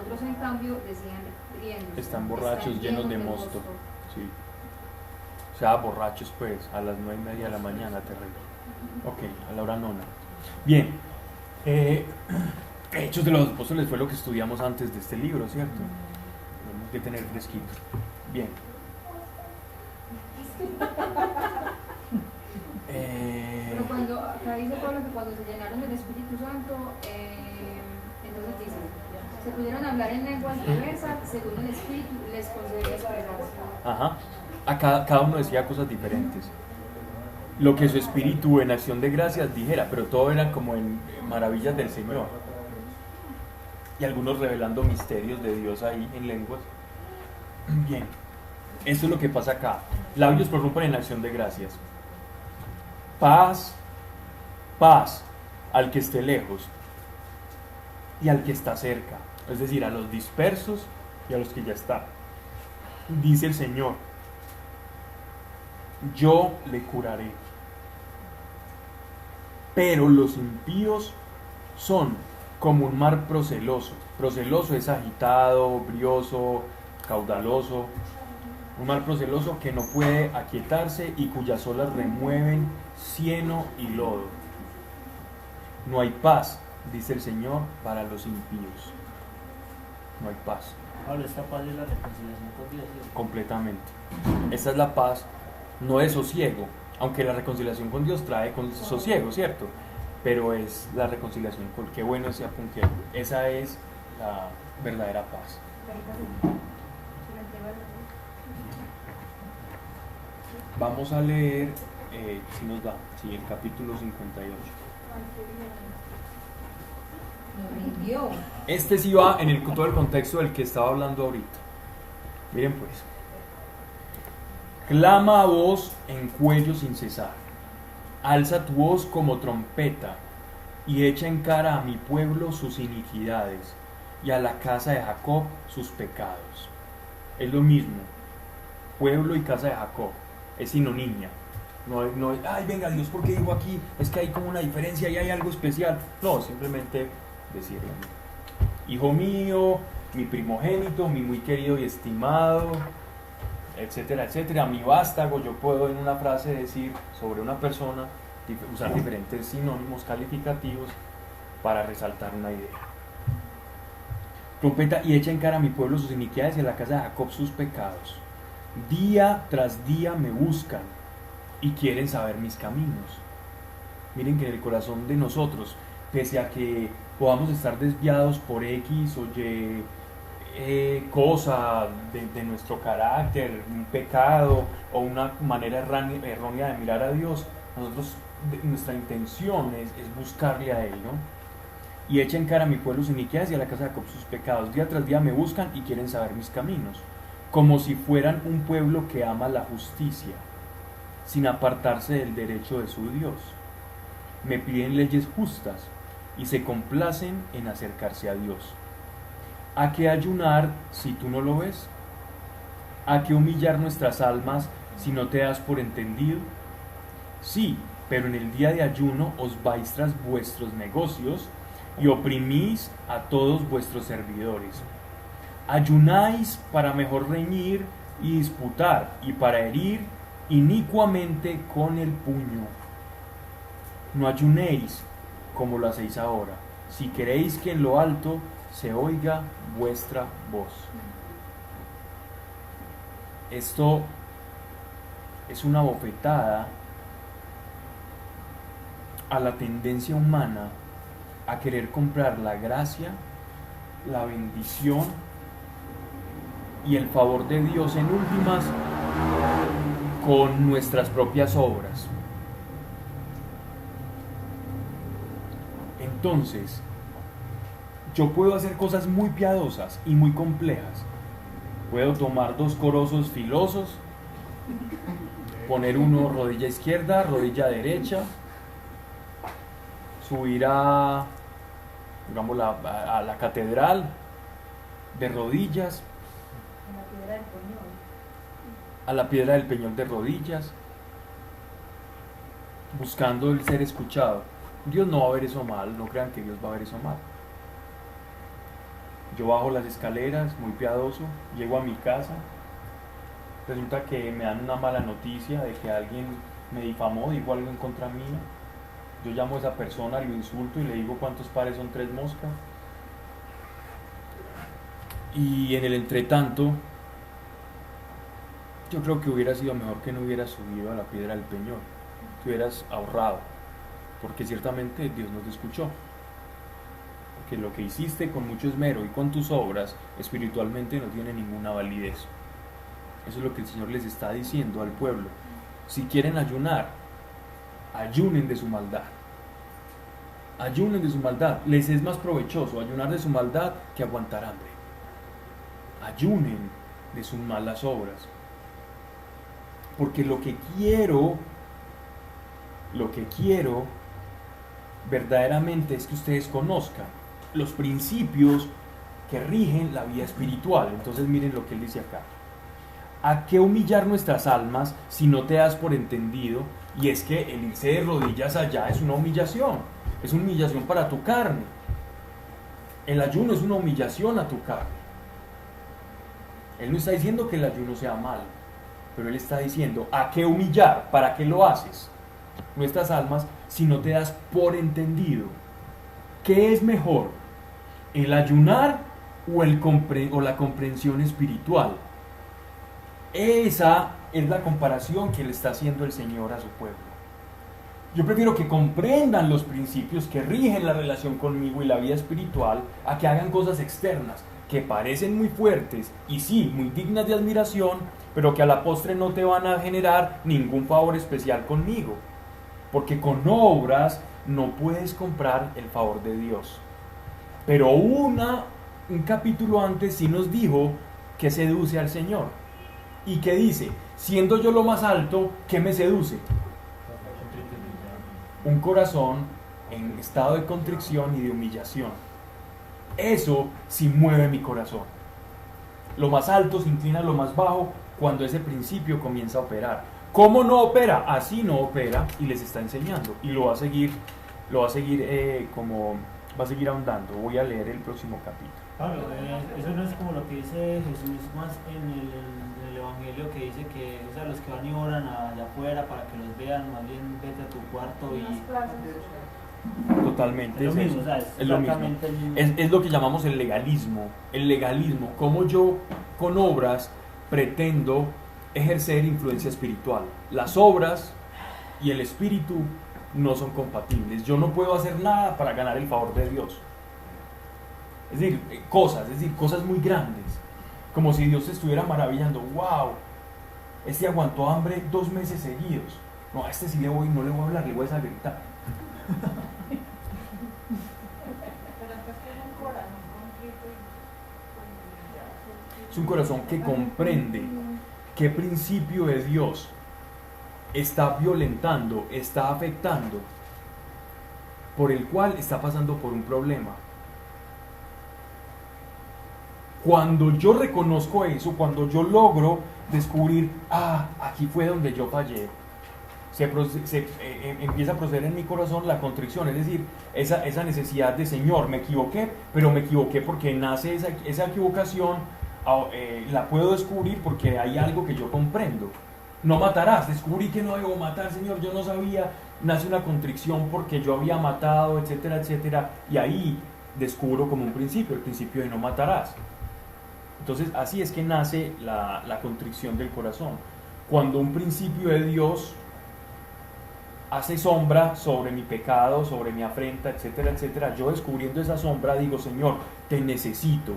Otros en cambio decían riendo. Están borrachos, llenos de mosto. Sí. O sea, borrachos pues, a las 9:30 de la mañana, terrible. Ok, a la hora nona. Bien. Hechos de los Apóstoles fue lo que estudiamos antes de este libro, ¿cierto? Tenemos que tener fresquito. Bien. Pero cuando, acá dice Pablo que cuando se llenaron del Espíritu Santo, entonces dice, se pudieron hablar en lenguas diversas, según el Espíritu les concedía expresarse. Ajá. Cada uno decía cosas diferentes. Lo que su espíritu en acción de gracias dijera, pero todo era como en maravillas del Señor. Y algunos revelando misterios de Dios ahí en lenguas. Bien, esto es lo que pasa acá. Labios prorrumpen en acción de gracias. Paz, paz al que esté lejos y al que está cerca, es decir, a los dispersos y a los que ya están. Dice el Señor: yo le curaré. Pero los impíos son como un mar proceloso. Proceloso es agitado, brioso, caudaloso. Un mar proceloso que no puede aquietarse y cuyas olas remueven cieno y lodo. No hay paz, dice el Señor, para los impíos. No hay paz. Pablo, esta paz es la reconciliación con Dios, ¿sí? Completamente. Esta es la paz, no es sosiego, aunque la reconciliación con Dios trae sosiego, ¿cierto? Pero es la reconciliación con, qué bueno ese apunte. Esa es la verdadera paz. Vamos a leer, si nos da, sí, el capítulo 58. Este sí va en todo el contexto del que estaba hablando ahorita. Miren pues. Clama a voz en cuello sin cesar. Alza tu voz como trompeta y echa en cara a mi pueblo sus iniquidades y a la casa de Jacob sus pecados. Es lo mismo. Pueblo y casa de Jacob. Es sinonimia. No, ay, venga Dios, ¿por qué dijo aquí? Es que hay como una diferencia y hay algo especial. No, simplemente decirlo. Hijo mío, mi primogénito, mi muy querido y estimado, etcétera, etcétera. Mi vástago, yo puedo en una frase decir sobre una persona, usar diferentes sinónimos calificativos para resaltar una idea. Trompeta y echa en cara a mi pueblo sus iniquidades y a la casa de Jacob sus pecados. Día tras día me buscan y quieren saber mis caminos. Miren que en el corazón de nosotros, pese a que podamos estar desviados por X o Y cosa de nuestro carácter, un pecado o una manera errónea de mirar a Dios, nosotros, nuestra intención es buscarle a Él, ¿no? Y echa en cara a mi pueblo sus iniquidades y a la casa de Jacob sus pecados. Día tras día me buscan y quieren saber mis caminos, como si fueran un pueblo que ama la justicia, sin apartarse del derecho de su Dios. Me piden leyes justas y se complacen en acercarse a Dios. ¿A qué ayunar si tú no lo ves? ¿A qué humillar nuestras almas si no te das por entendido? Sí, pero en el día de ayuno os vais tras vuestros negocios y oprimís a todos vuestros servidores. Ayunáis para mejor reñir y disputar, y para herir inicuamente con el puño. No ayunéis como lo hacéis ahora, si queréis que en lo alto se oiga vuestra voz. Esto es una bofetada a la tendencia humana a querer comprar la gracia, la bendición y el favor de Dios en últimas con nuestras propias obras. Entonces, yo puedo hacer cosas muy piadosas y muy complejas. Puedo tomar 2 corosos filosos, poner uno rodilla izquierda, rodilla derecha, subir a la catedral de rodillas, a la piedra del Peñol de rodillas, buscando el ser escuchado. Dios no va a ver eso mal, no crean que Dios va a ver eso mal. Yo bajo las escaleras, muy piadoso, llego a mi casa, resulta que me dan una mala noticia de que alguien me difamó, dijo algo en contra mía. Yo llamo a esa persona, lo insulto y le digo cuántos pares son 3 moscas. Y en el entretanto, yo creo que hubiera sido mejor que no hubieras subido a la piedra del Peñol, que hubieras ahorrado, porque ciertamente Dios no te escuchó. Porque lo que hiciste con mucho esmero y con tus obras espiritualmente no tiene ninguna validez. Eso es lo que el Señor les está diciendo al pueblo. Si quieren ayunar, ayunen de su maldad. Ayunen de su maldad. Les es más provechoso ayunar de su maldad que aguantar hambre. Ayunen de sus malas obras. Porque lo que quiero verdaderamente es que ustedes conozcan los principios que rigen la vida espiritual. Entonces miren lo que él dice acá. ¿A qué humillar nuestras almas si no te das por entendido? Y es que el irse de rodillas allá es una humillación para tu carne. El ayuno es una humillación a tu carne. Él no está diciendo que el ayuno sea malo, pero él está diciendo, ¿a qué humillar? ¿Para qué lo haces? Nuestras almas si no te das por entendido. ¿Qué es mejor? ¿El ayunar o la comprensión espiritual? Esa es la comparación que le está haciendo el Señor a su pueblo. Yo prefiero que comprendan los principios que rigen la relación conmigo y la vida espiritual a que hagan cosas externas que parecen muy fuertes y sí, muy dignas de admiración, pero que a la postre no te van a generar ningún favor especial conmigo. Porque con obras no puedes comprar el favor de Dios. Pero un capítulo antes sí nos dijo que seduce al Señor. Y que dice, siendo yo lo más alto, ¿qué me seduce? Un corazón en estado de contrición y de humillación. Eso sí mueve mi corazón. Lo más alto se inclina a lo más bajo cuando ese principio comienza a operar. ¿Cómo no opera? Así no opera, y les está enseñando. Y lo va a seguir ahondando. Voy a leer el próximo capítulo. Pablo, eso no es como lo que dice Jesús más en el Evangelio, que dice que, o sea, los que van y oran allá afuera para que los vean, más bien vete a tu cuarto y Totalmente. Es lo es mismo, eso. o sea, Es lo mismo. exactamente el mismo. Es lo que llamamos el legalismo. El legalismo, cómo yo con obras pretendo ejercer influencia espiritual. Las obras y el espíritu no son compatibles. Yo no puedo hacer nada para ganar el favor de Dios. Es decir, cosas muy grandes. Como si Dios se estuviera maravillando. ¡Wow! Este aguantó hambre 2 meses seguidos. No, a este sí no le voy a hablar, le voy a gritar. Pero entonces tiene un corazón contrito y Es un corazón que comprende qué principio de Dios está violentando, está afectando, por el cual está pasando por un problema. Cuando yo reconozco eso, cuando yo logro descubrir, aquí fue donde yo fallé, empieza a proceder en mi corazón la contrición, es decir, esa necesidad de Señor, me equivoqué, pero me equivoqué porque nace esa equivocación, la puedo descubrir porque hay algo que yo comprendo. No matarás, descubrí que no debo matar, Señor, yo no sabía, nace una contrición porque yo había matado, etcétera, etcétera, y ahí descubro como un principio, el principio de no matarás. Entonces así es que nace la contrición del corazón. Cuando un principio de Dios hace sombra sobre mi pecado, sobre mi afrenta, etcétera, etcétera, yo descubriendo esa sombra digo, Señor, te necesito,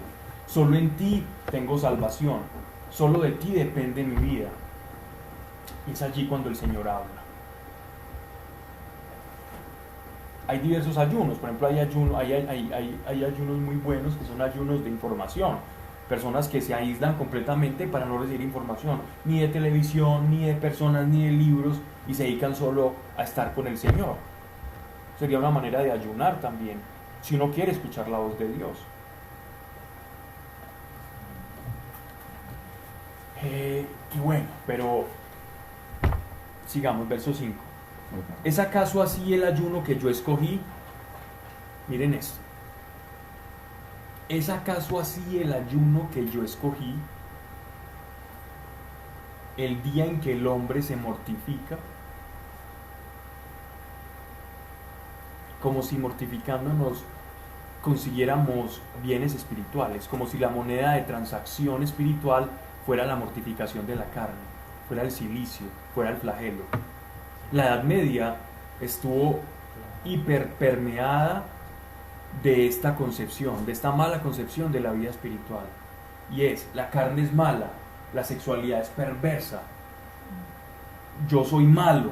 solo en ti tengo salvación, solo de ti depende mi vida. Y es allí cuando el Señor habla. Hay diversos ayunos, por ejemplo, hay ayunos muy buenos que son ayunos de información. Personas que se aíslan completamente para no recibir información, ni de televisión, ni de personas, ni de libros, y se dedican solo a estar con el Señor. Sería una manera de ayunar también, si uno quiere escuchar la voz de Dios. Y bueno, pero sigamos, verso 5. ¿Es acaso así el ayuno que yo escogí? Miren esto. ¿Es acaso así el ayuno que yo escogí? El día en que el hombre se mortifica, como si mortificándonos consiguiéramos bienes espirituales, como si la moneda de transacción espiritual fuera la mortificación de la carne, fuera el cilicio, fuera el flagelo. La Edad Media estuvo hiperpermeada de esta concepción, de esta mala concepción de la vida espiritual, y la carne es mala, la sexualidad es perversa, yo soy malo,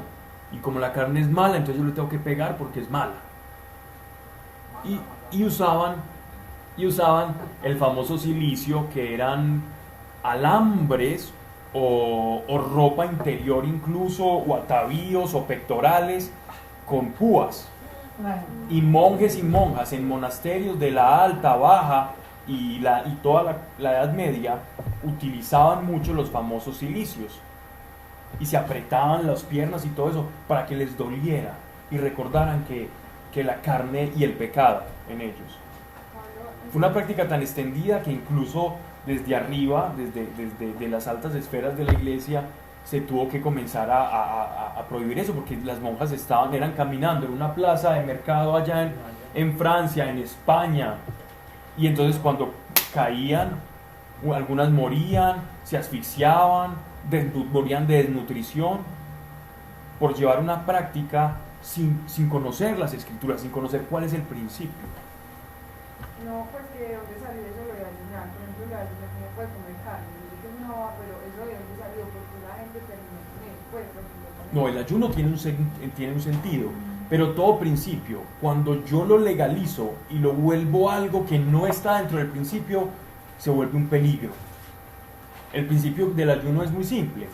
y como la carne es mala, entonces yo le tengo que pegar porque es mala. Y usaban el famoso cilicio, que eran alambres o ropa interior incluso, o atavíos o pectorales con púas. Y monjes y monjas en monasterios de la alta, baja y toda la Edad Media utilizaban mucho los famosos cilicios y se apretaban las piernas y todo eso para que les doliera y recordaran que la carne y el pecado en ellos. Fue una práctica tan extendida que incluso desde arriba, desde las altas esferas de la iglesia, se tuvo que comenzar a prohibir eso, porque las monjas eran caminando en una plaza de mercado allá en Francia, en España, y entonces cuando caían, algunas morían, se asfixiaban, morían de desnutrición, por llevar una práctica sin conocer las escrituras, sin conocer cuál es el principio. No, pues que de dónde salió eso lo de ayunar, por ejemplo, la ayunar no puede comer carne, yo sé que es una baba, pero eso de dónde salió, porque la gente terminó con eso, pues, No, el ayuno tiene un sentido, pero todo principio, cuando yo lo legalizo y lo vuelvo algo que no está dentro del principio, se vuelve un peligro. El principio del ayuno es muy simple.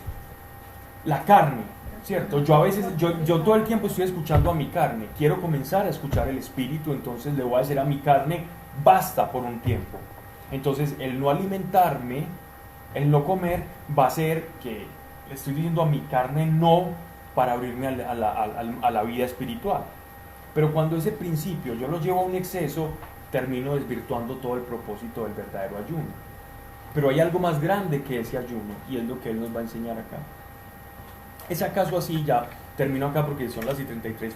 La carne, ¿cierto? Yo todo el tiempo estoy escuchando a mi carne, quiero comenzar a escuchar el espíritu, entonces le voy a decir a mi carne, basta por un tiempo. Entonces el no alimentarme, el no comer, va a ser que le estoy diciendo a mi carne no para abrirme a la vida espiritual. Pero cuando ese principio yo lo llevo a un exceso, termino desvirtuando todo el propósito del verdadero ayuno. Pero hay algo más grande que ese ayuno, y es lo que Él nos va a enseñar acá. ¿Es acaso así? Ya termino acá porque son las 33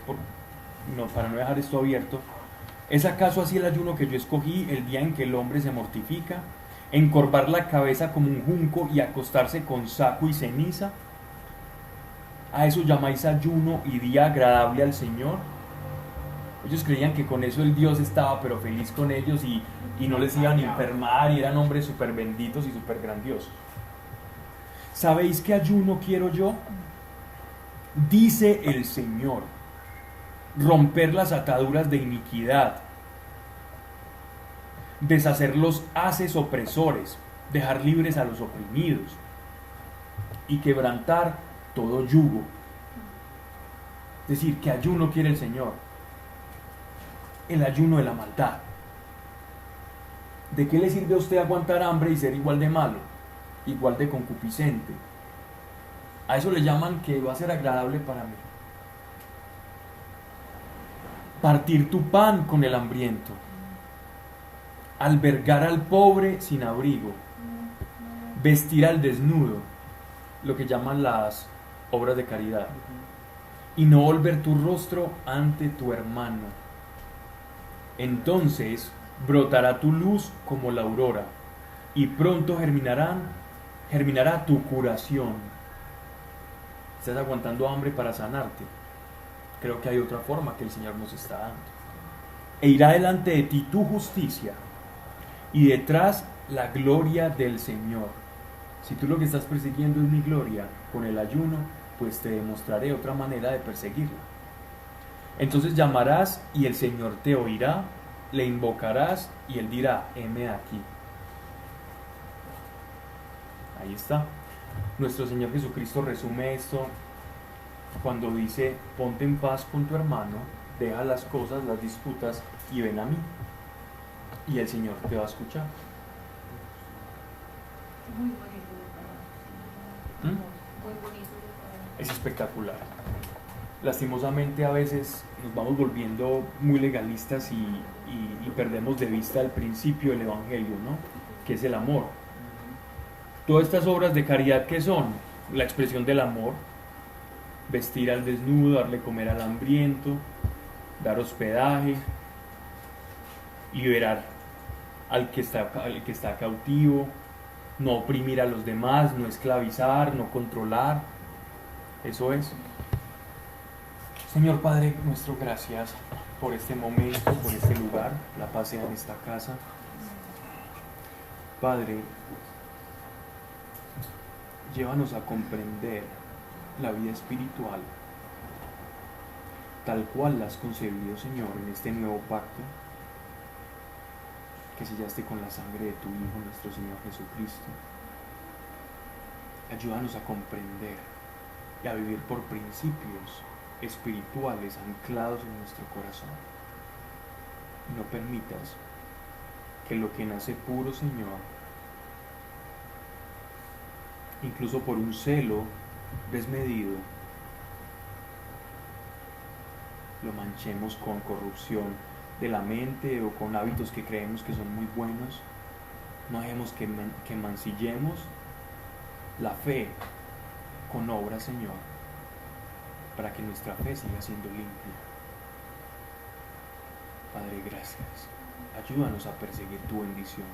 no, para no dejar esto abierto, ¿es acaso así el ayuno que yo escogí el día en que el hombre se mortifica? ¿Encorvar la cabeza como un junco y acostarse con saco y ceniza? ¿A eso llamáis ayuno y día agradable al Señor? Ellos creían que con eso el Dios estaba pero feliz con ellos y no les iban a enfermar y eran hombres súper benditos y súper grandiosos. ¿Sabéis qué ayuno quiero yo? Dice el Señor: romper las ataduras de iniquidad, deshacer los haces opresores, dejar libres a los oprimidos y quebrantar todo yugo. Es decir, ¿qué ayuno quiere el Señor? El ayuno de la maldad. ¿De qué le sirve a usted aguantar hambre y ser igual de malo, igual de concupiscente? A eso le llaman que va a ser agradable para mí. Partir tu pan con el hambriento, albergar al pobre sin abrigo, vestir al desnudo, lo que llaman las obras de caridad, y no volver tu rostro ante tu hermano. Entonces brotará tu luz como la aurora, y pronto germinará tu curación. Estás aguantando hambre para sanarte. Creo que hay otra forma que el Señor nos está dando. E irá delante de ti tu justicia, y detrás la gloria del Señor. Si tú lo que estás persiguiendo es mi gloria con el ayuno, pues te demostraré otra manera de perseguirla. Entonces llamarás y el Señor te oirá, le invocarás y Él dirá: heme aquí. Ahí está. Nuestro Señor Jesucristo resume esto cuando dice: ponte en paz con tu hermano, deja las cosas, las disputas y ven a mí. Y el Señor te va a escuchar. Muy bonito. Muy bonito. Es espectacular. Lastimosamente a veces nos vamos volviendo muy legalistas y perdemos de vista el principio del Evangelio, ¿no? Que es el amor. Todas estas obras de caridad, ¿qué son? La expresión del amor: vestir al desnudo, darle comer al hambriento, dar hospedaje, liberar al que está cautivo, no oprimir a los demás, no esclavizar, no controlar. Eso es. Señor Padre nuestro, gracias por este momento, por este lugar, la paz sea en esta casa. Padre, llévanos a comprender la vida espiritual tal cual la has concebido, Señor, en este nuevo pacto que sellaste con la sangre de tu Hijo, nuestro Señor Jesucristo. Ayúdanos a comprender y a vivir por principios espirituales anclados en nuestro corazón. Y no permitas que lo que nace puro, Señor, incluso por un celo desmedido, lo manchemos con corrupción de la mente o con hábitos que creemos que son muy buenos. No dejemos que mancillemos la fe con obras, Señor, para que nuestra fe siga siendo limpia. Padre, gracias. Ayúdanos a perseguir tu bendición.